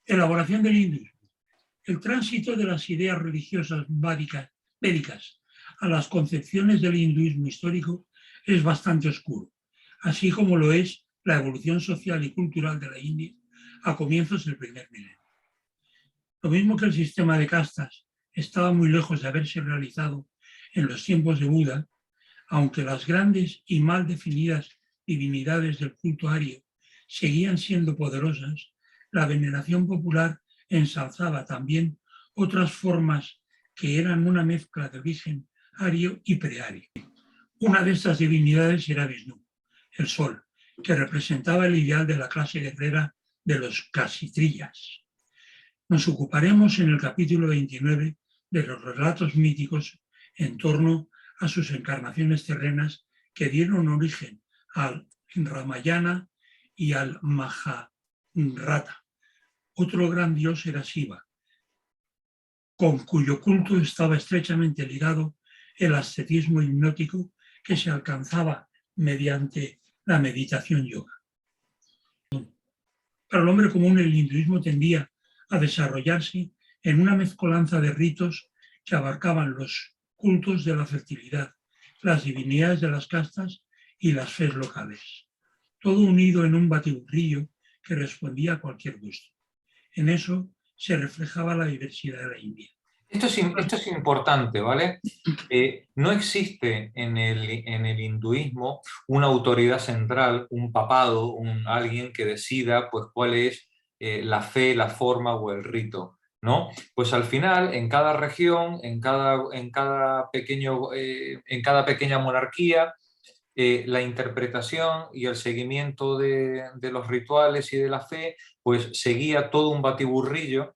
Elaboración del hinduismo. El tránsito de las ideas religiosas védicas a las concepciones del hinduismo histórico es bastante oscuro, así como lo es la evolución social y cultural de la India a comienzos del primer milenio. Lo mismo que el sistema de castas estaba muy lejos de haberse realizado en los tiempos de Buda, aunque las grandes y mal definidas divinidades del culto ario seguían siendo poderosas, la veneración popular ensalzaba también otras formas que eran una mezcla de origen ario y preario. Una de estas divinidades era Vishnu, el sol, que representaba el ideal de la clase guerrera de los Kshatriyas. Nos ocuparemos en el capítulo 29 de los relatos míticos en torno a sus encarnaciones terrenas que dieron origen al Ramayana y al Mahabharata. Otro gran dios era Shiva, con cuyo culto estaba estrechamente ligado el ascetismo hipnótico que se alcanzaba mediante la meditación yoga. Para el hombre común, el hinduismo tendía a desarrollarse en una mezcolanza de ritos que abarcaban los cultos de la fertilidad, las divinidades de las castas y las fes locales, todo unido en un batiburrillo que respondía a cualquier gusto. En eso se reflejaba la diversidad de la India. Esto es importante, ¿vale? No existe en el hinduismo una autoridad central, un papado, alguien que decida pues, cuál es la fe, la forma o el rito, ¿no? Pues al final, en cada región, en cada pequeña monarquía, la interpretación y el seguimiento de los rituales y de la fe, pues seguía todo un batiburrillo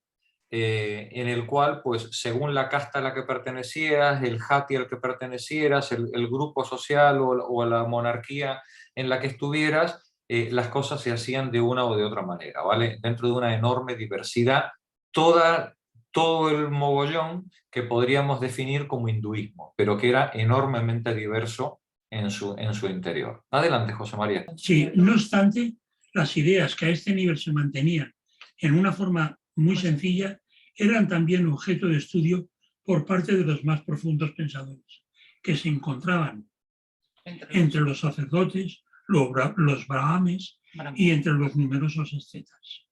en el cual, pues, según la casta a la que pertenecieras, el jati al que pertenecieras, el grupo social o la monarquía en la que estuvieras, las cosas se hacían de una o de otra manera, ¿vale? Dentro de una enorme diversidad, todo el mogollón que podríamos definir como hinduismo, pero que era enormemente diverso en su interior. Adelante, José María. Sí, no obstante, las ideas que a este nivel se mantenían en una forma muy sencilla eran también objeto de estudio por parte de los más profundos pensadores, que se encontraban entre los sacerdotes, los brahmanes y entre los numerosos ascetas.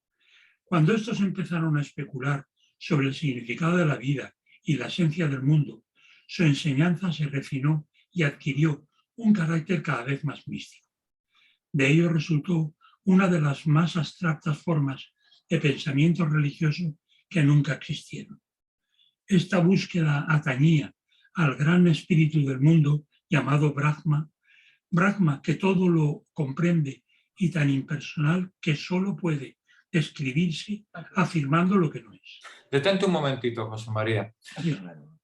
Cuando estos empezaron a especular sobre el significado de la vida y la esencia del mundo, su enseñanza se refinó y adquirió un carácter cada vez más místico. De ello resultó una de las más abstractas formas de pensamiento religioso que nunca existieron. Esta búsqueda atañía al gran espíritu del mundo llamado Brahma, Brahma que todo lo comprende y tan impersonal que solo puede describirse afirmando lo que no es. Detente un momentito, José María.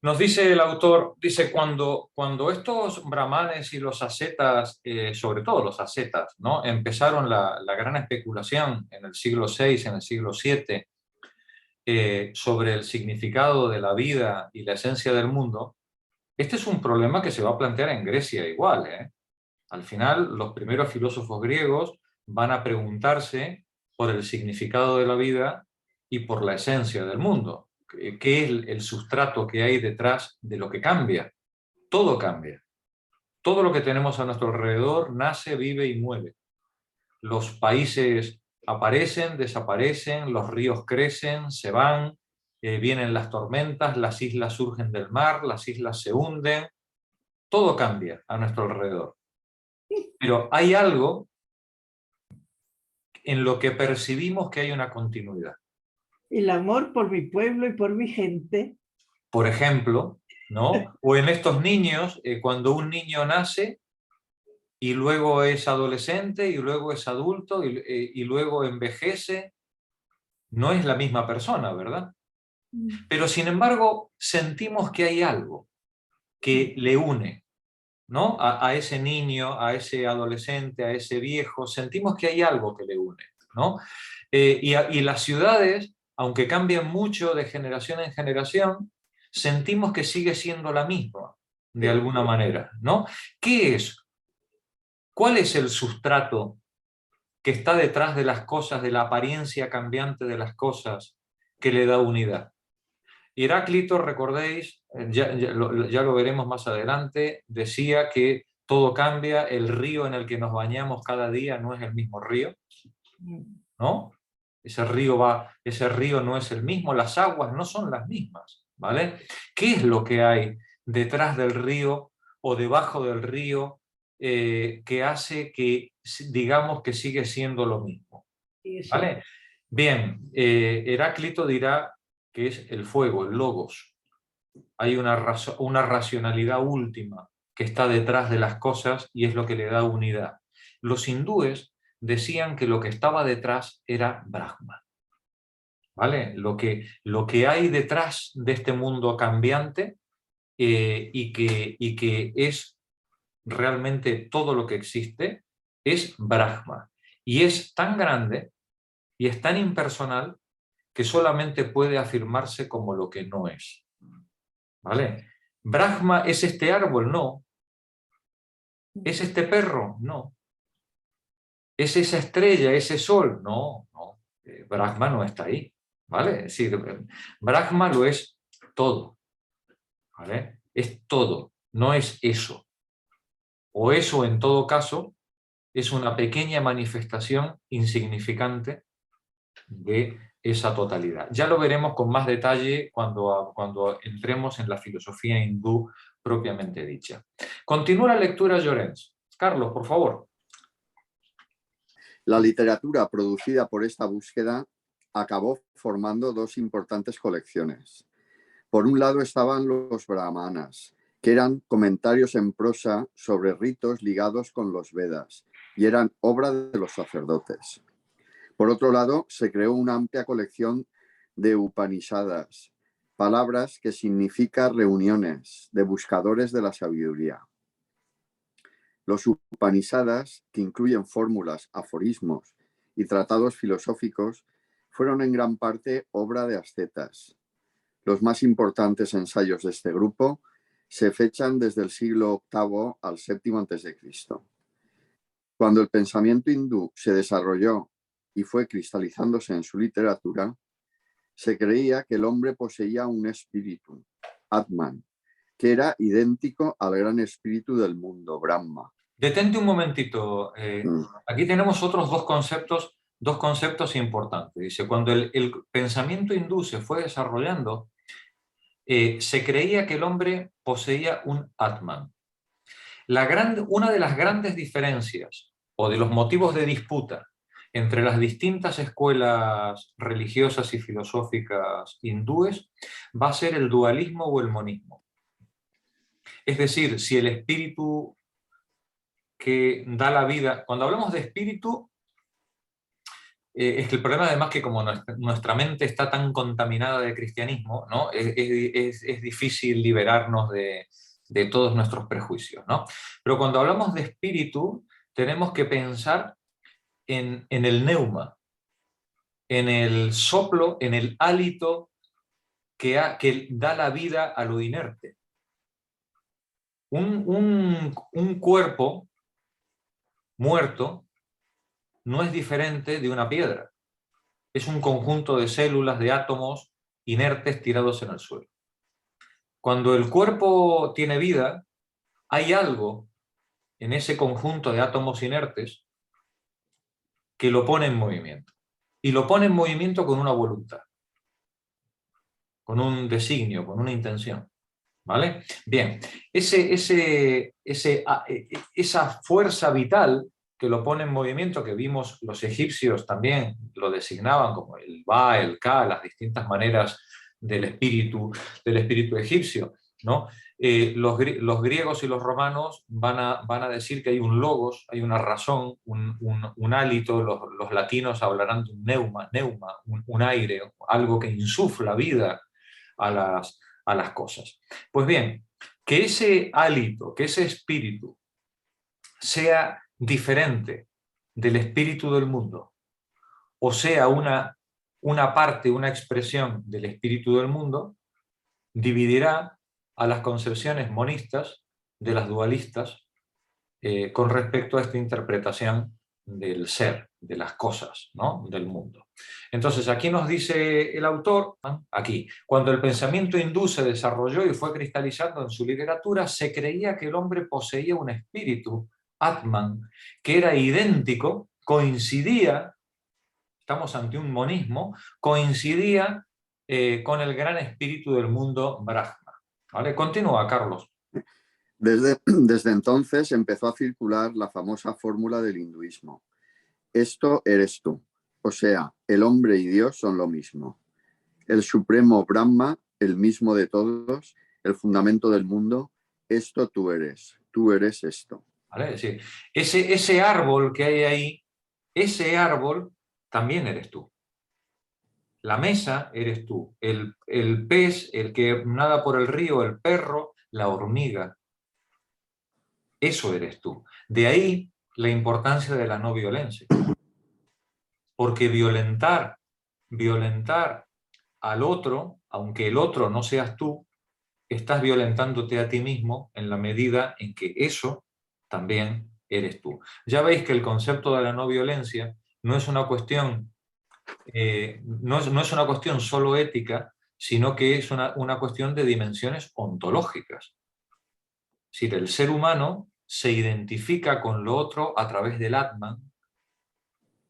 Nos dice el autor, dice, cuando estos brahmanes y los ascetas, sobre todo los ascetas, ¿no? Empezaron la gran especulación en el siglo VI, en el siglo VII, sobre el significado de la vida y la esencia del mundo, este es un problema que se va a plantear en Grecia igual, ¿eh? Al final, los primeros filósofos griegos van a preguntarse por el significado de la vida y por la esencia del mundo. ¿Qué es el sustrato que hay detrás de lo que cambia? Todo cambia. Todo lo que tenemos a nuestro alrededor nace, vive y muere. Los países aparecen, desaparecen, los ríos crecen, se van, vienen las tormentas, las islas surgen del mar, las islas se hunden. Todo cambia a nuestro alrededor. Pero hay algo en lo que percibimos que hay una continuidad. El amor por mi pueblo y por mi gente. Por ejemplo, ¿no? O en estos niños, cuando un niño nace y luego es adolescente y luego es adulto y luego envejece, no es la misma persona, ¿verdad? Pero sin embargo sentimos que hay algo que le une, ¿no? A ese niño, a ese adolescente, a ese viejo, sentimos que hay algo que le une, ¿no? Y las ciudades, aunque cambian mucho de generación en generación, sentimos que sigue siendo la misma, de alguna manera, ¿no? ¿Qué es? ¿Cuál es el sustrato que está detrás de las cosas, de la apariencia cambiante de las cosas, que le da unidad? Heráclito, recordéis, ya lo veremos más adelante, decía que todo cambia, el río en el que nos bañamos cada día no es el mismo río, ¿no? Ese río no es el mismo, las aguas no son las mismas, ¿vale? ¿Qué es lo que hay detrás del río o debajo del río que hace que digamos que sigue siendo lo mismo? ¿Vale? Bien, Heráclito dirá que es el fuego, el logos. Hay una racionalidad última que está detrás de las cosas y es lo que le da unidad. Los hindúes decían que lo que estaba detrás era Brahma, ¿vale? Lo que hay detrás de este mundo cambiante y que es realmente todo lo que existe, es Brahma. Y es tan grande y es tan impersonal que solamente puede afirmarse como lo que no es. ¿Vale? Brahma es este árbol, no. ¿Es este perro? No. ¿Es esa estrella, ese sol? No, no. Brahma no está ahí. ¿Vale? Sí, Brahma lo es todo. ¿Vale? Es todo, no es eso. O eso, en todo caso, es una pequeña manifestación insignificante de esa totalidad. Ya lo veremos con más detalle cuando entremos en la filosofía hindú propiamente dicha. Continúa la lectura, Llorens. Carlos, por favor. La literatura producida por esta búsqueda acabó formando dos importantes colecciones. Por un lado estaban los brahmanas, que eran comentarios en prosa sobre ritos ligados con los Vedas y eran obra de los sacerdotes. Por otro lado, se creó una amplia colección de Upanishadas, palabras que significa reuniones de buscadores de la sabiduría. Los Upanishadas, que incluyen fórmulas, aforismos y tratados filosóficos, fueron en gran parte obra de ascetas. Los más importantes ensayos de este grupo se fechan desde el siglo VIII al VII a.C. Cuando el pensamiento hindú se desarrolló y fue cristalizándose en su literatura, se creía que el hombre poseía un espíritu, Atman, que era idéntico al gran espíritu del mundo, Brahma. Detente un momentito. Aquí tenemos otros dos conceptos importantes. Dice, cuando el pensamiento hindú se fue desarrollando, se creía que el hombre poseía un Atman. Una de las grandes diferencias o de los motivos de disputa entre las distintas escuelas religiosas y filosóficas hindúes va a ser el dualismo o el monismo. Es decir, si el espíritu que da la vida, cuando hablamos de espíritu, es que el problema además que como nuestra mente está tan contaminada de cristianismo, ¿no? es difícil liberarnos de todos nuestros prejuicios, ¿no? Pero cuando hablamos de espíritu, tenemos que pensar en el neuma, en el soplo, en el hálito que da la vida a lo inerte. Un cuerpo muerto no es diferente de una piedra. Es un conjunto de células, de átomos inertes tirados en el suelo. Cuando el cuerpo tiene vida, hay algo en ese conjunto de átomos inertes que lo pone en movimiento. Y lo pone en movimiento con una voluntad, con un designio, con una intención. ¿Vale? Bien, esa fuerza vital que lo pone en movimiento, que vimos los egipcios también lo designaban como el Ba, el Ka, las distintas maneras del espíritu egipcio, ¿no? Los griegos y los romanos van a decir que hay un logos, hay una razón, un hálito. Los latinos hablarán de un neuma, un aire, algo que insufla vida a las cosas. Pues bien, que ese hálito, que ese espíritu sea diferente del espíritu del mundo, o sea una parte, una expresión del espíritu del mundo, dividirá a las concepciones monistas de las dualistas con respecto a esta interpretación del ser, de las cosas, ¿no? Del mundo. Entonces aquí nos dice el autor, ¿no? Aquí, cuando el pensamiento hindú se desarrolló y fue cristalizando en su literatura, se creía que el hombre poseía un espíritu, Atman, que era idéntico, coincidía, estamos ante un monismo, coincidía con el gran espíritu del mundo, Brahma. ¿Vale? Continúa, Carlos. Desde entonces empezó a circular la famosa fórmula del hinduismo. Esto eres tú. O sea, el hombre y Dios son lo mismo. El supremo Brahma, el mismo de todos, el fundamento del mundo, esto tú eres esto. ¿Vale? Es decir, ese árbol que hay ahí, ese árbol también eres tú. La mesa eres tú. El pez, el que nada por el río, el perro, la hormiga. Eso eres tú. De ahí la importancia de la no violencia. Porque violentar al otro, aunque el otro no seas tú, estás violentándote a ti mismo en la medida en que eso también eres tú. Ya veis que el concepto de la no violencia no es una cuestión, no es una cuestión solo ética, sino que es una cuestión de dimensiones ontológicas. Es decir, el ser humano se identifica con lo otro a través del Atman,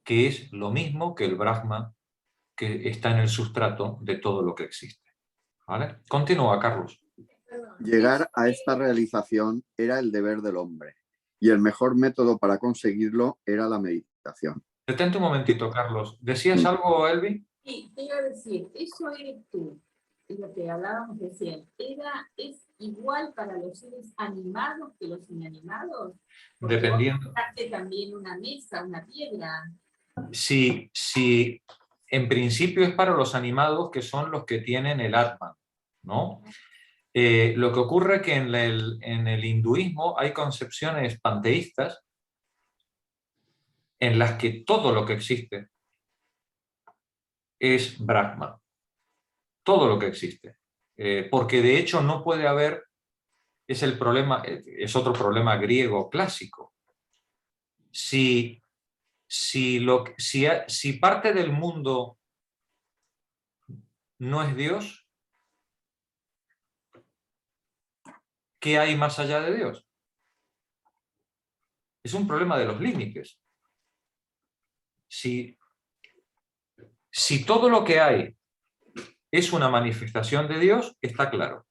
que es lo mismo que el Brahma, que está en el sustrato de todo lo que existe. ¿Vale? Continúa, Carlos. Llegar a esta realización era el deber del hombre, y el mejor método para conseguirlo era la meditación. Detente un momentito, Carlos. ¿Decías algo, Elvi? Sí, te iba a decir, eso eres tú, es lo que hablábamos recién. ¿Es igual para los seres animados que los inanimados? Porque Dependiendo. vos tocaste también una mesa, una piedra. Si en principio es para los animados, que son los que tienen el Atman, ¿no? Lo que ocurre es que en el hinduismo hay concepciones panteístas en las que todo lo que existe es Brahma. Todo lo que existe. Porque de hecho no puede haber, es el problema, es otro problema griego clásico. Si parte del mundo no es Dios, ¿qué hay más allá de Dios? Es un problema de los límites. Si todo lo que hay es una manifestación de Dios, está claro.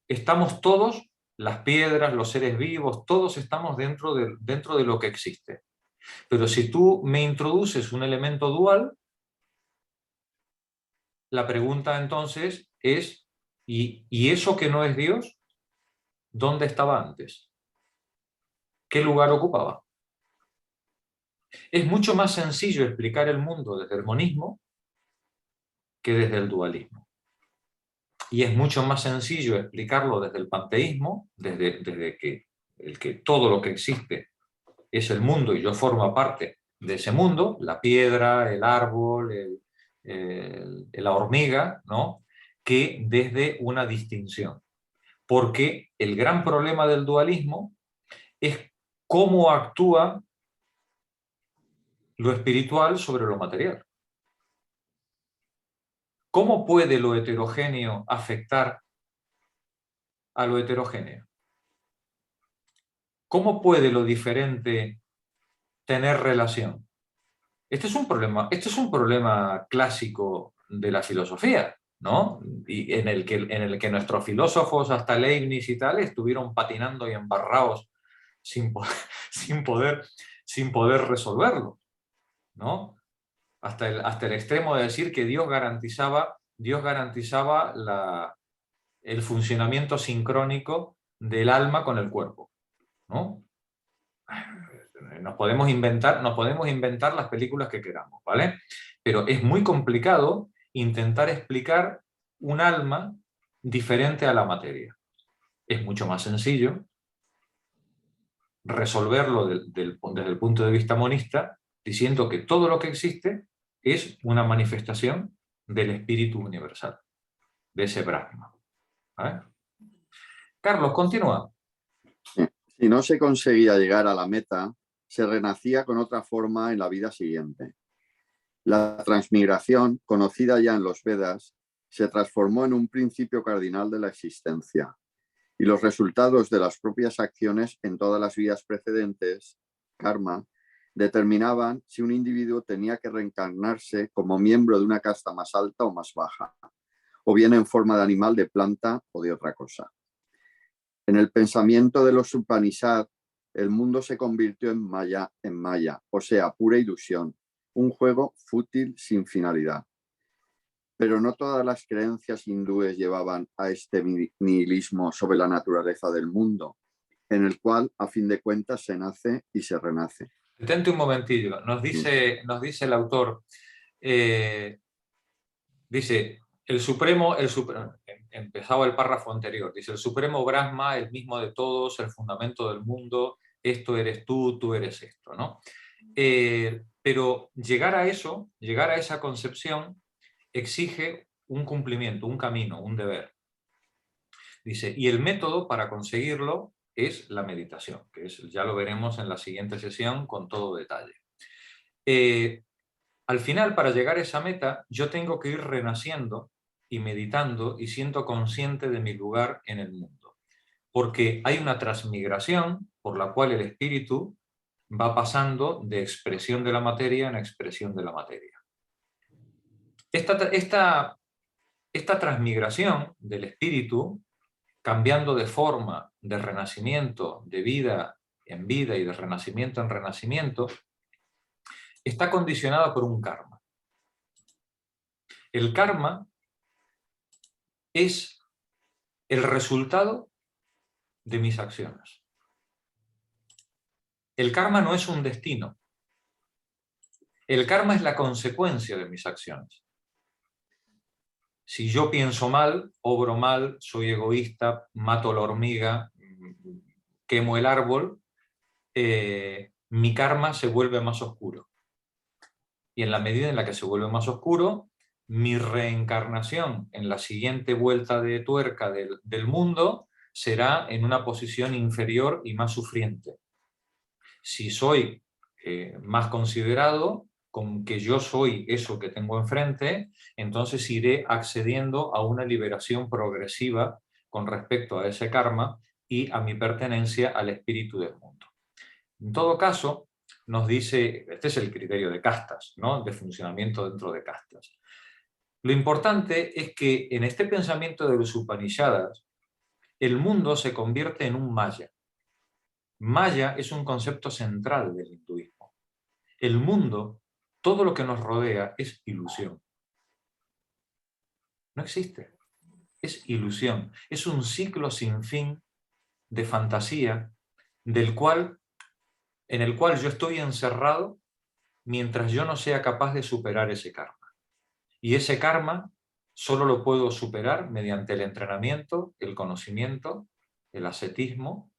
Estamos todos, las piedras, los seres vivos, todos estamos dentro de lo que existe. Pero si tú me introduces un elemento dual, la pregunta entonces es, ¿y eso que no es Dios? ¿Dónde estaba antes? ¿Qué lugar ocupaba? Es mucho más sencillo explicar el mundo desde el monismo que desde el dualismo. Y es mucho más sencillo explicarlo desde el panteísmo, desde que todo lo que existe es el mundo y yo formo parte de ese mundo, la piedra, el árbol, la hormiga, ¿no? Que desde una distinción. Porque el gran problema del dualismo es cómo actúa lo espiritual sobre lo material. ¿Cómo puede lo heterogéneo afectar a lo heterogéneo? ¿Cómo puede lo diferente tener relación? Este es un problema clásico de la filosofía, ¿no? Y en el que nuestros filósofos, hasta Leibniz y tal, estuvieron patinando y embarrados sin poder resolverlo, ¿no? Hasta el extremo de decir que Dios garantizaba el funcionamiento sincrónico del alma con el cuerpo, ¿no? Nos podemos inventar las películas que queramos, ¿vale? Pero es muy complicado intentar explicar un alma diferente a la materia. Es mucho más sencillo resolverlo desde el punto de vista monista, diciendo que todo lo que existe es una manifestación del espíritu universal, de ese Brahma. ¿Vale? Carlos, continúa. Si no se conseguía llegar a la meta, se renacía con otra forma en la vida siguiente. La transmigración, conocida ya en los Vedas, se transformó en un principio cardinal de la existencia, y los resultados de las propias acciones en todas las vidas precedentes, karma, determinaban si un individuo tenía que reencarnarse como miembro de una casta más alta o más baja, o bien en forma de animal, de planta o de otra cosa. En el pensamiento de los Upanishad, el mundo se convirtió en maya, o sea, pura ilusión, un juego fútil sin finalidad. Pero no todas las creencias hindúes llevaban a este nihilismo sobre la naturaleza del mundo, en el cual, a fin de cuentas, se nace y se renace. Detente un momentillo. Nos dice el autor, dice, el Supremo, empezaba el párrafo anterior, dice, el Supremo Brahma, el mismo de todos, el fundamento del mundo, esto eres tú eres esto, ¿no? Pero llegar a esa concepción exige un cumplimiento, un camino, un deber. Dice, y el método para conseguirlo es la meditación, que ya lo veremos en la siguiente sesión con todo detalle. Al final, para llegar a esa meta, yo tengo que ir renaciendo y meditando y siendo consciente de mi lugar en el mundo. Porque hay una transmigración por la cual el espíritu va pasando de expresión de la materia en expresión de la materia. Esta transmigración del espíritu, cambiando de forma, de renacimiento, de vida en vida y de renacimiento en renacimiento, está condicionada por un karma. El karma es el resultado de mis acciones. El karma no es un destino. El karma es la consecuencia de mis acciones. Si yo pienso mal, obro mal, soy egoísta, mato la hormiga, quemo el árbol, mi karma se vuelve más oscuro. Y en la medida en la que se vuelve más oscuro, mi reencarnación en la siguiente vuelta de tuerca del mundo será en una posición inferior y más sufriente. Si soy más considerado, con que yo soy eso que tengo enfrente, entonces iré accediendo a una liberación progresiva con respecto a ese karma y a mi pertenencia al espíritu del mundo. En todo caso, nos dice, este es el criterio de castas, ¿no? De funcionamiento dentro de castas. Lo importante es que en este pensamiento de los Upanishadas, el mundo se convierte en un maya. Maya es un concepto central del hinduismo. El mundo, todo lo que nos rodea, es ilusión. No existe. Es ilusión. Es un ciclo sin fin de fantasía en el cual yo estoy encerrado mientras yo no sea capaz de superar ese karma. Y ese karma solo lo puedo superar mediante el entrenamiento, el conocimiento, el ascetismo,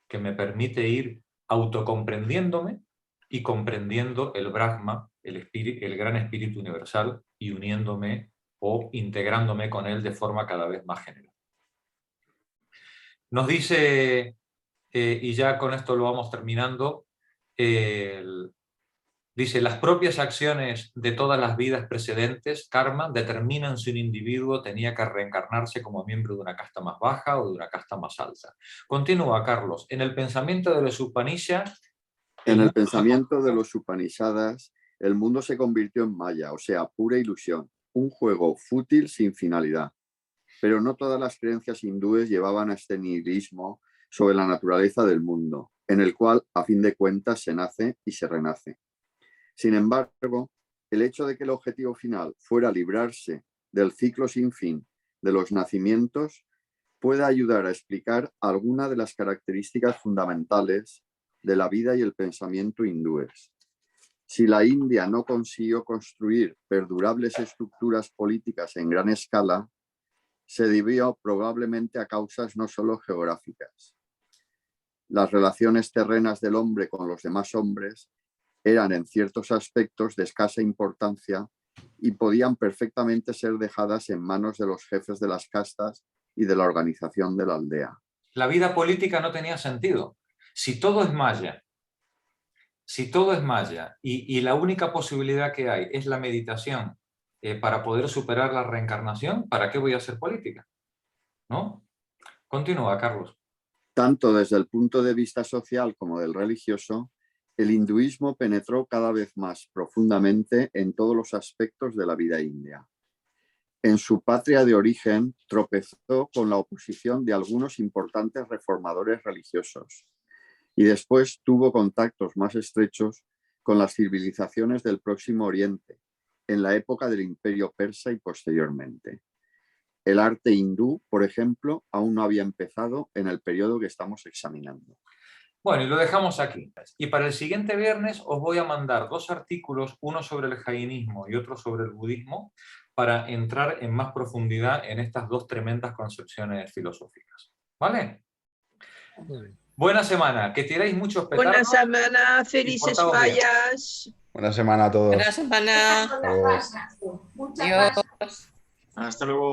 que me permite ir autocomprendiéndome y comprendiendo el Brahma, el gran espíritu universal, y uniéndome o integrándome con él de forma cada vez más general. Nos dice, y ya con esto lo vamos terminando, dice, las propias acciones de todas las vidas precedentes, karma, determinan si un individuo tenía que reencarnarse como miembro de una casta más baja o de una casta más alta. Continúa, Carlos. En el pensamiento de los Upanishadas... En el pensamiento de los Upanishadas, el mundo se convirtió en maya, o sea, pura ilusión, un juego fútil sin finalidad. Pero no todas las creencias hindúes llevaban a este nihilismo sobre la naturaleza del mundo, en el cual, a fin de cuentas, se nace y se renace. Sin embargo, el hecho de que el objetivo final fuera librarse del ciclo sin fin de los nacimientos puede ayudar a explicar algunas de las características fundamentales de la vida y el pensamiento hindúes. Si la India no consiguió construir perdurables estructuras políticas en gran escala, se debió probablemente a causas no solo geográficas. Las relaciones terrenas del hombre con los demás hombres eran en ciertos aspectos de escasa importancia y podían perfectamente ser dejadas en manos de los jefes de las castas y de la organización de la aldea. La vida política no tenía sentido. Si todo es maya, y la única posibilidad que hay es la meditación para poder superar la reencarnación, ¿para qué voy a hacer política? ¿No? Continúa, Carlos. Tanto desde el punto de vista social como del religioso, el hinduismo penetró cada vez más profundamente en todos los aspectos de la vida india. En su patria de origen tropezó con la oposición de algunos importantes reformadores religiosos y después tuvo contactos más estrechos con las civilizaciones del Próximo Oriente, en la época del Imperio Persa y posteriormente. El arte hindú, por ejemplo, aún no había empezado en el periodo que estamos examinando. Bueno, y lo dejamos aquí. Y para el siguiente viernes os voy a mandar 2 artículos, uno sobre el jainismo y otro sobre el budismo, para entrar en más profundidad en estas 2 tremendas concepciones filosóficas. ¿Vale? Buena semana, que tiréis muchos petardos. Buena semana, felices fallas. Buena semana a todos. Buena semana. Hasta luego. Adiós. Hasta luego.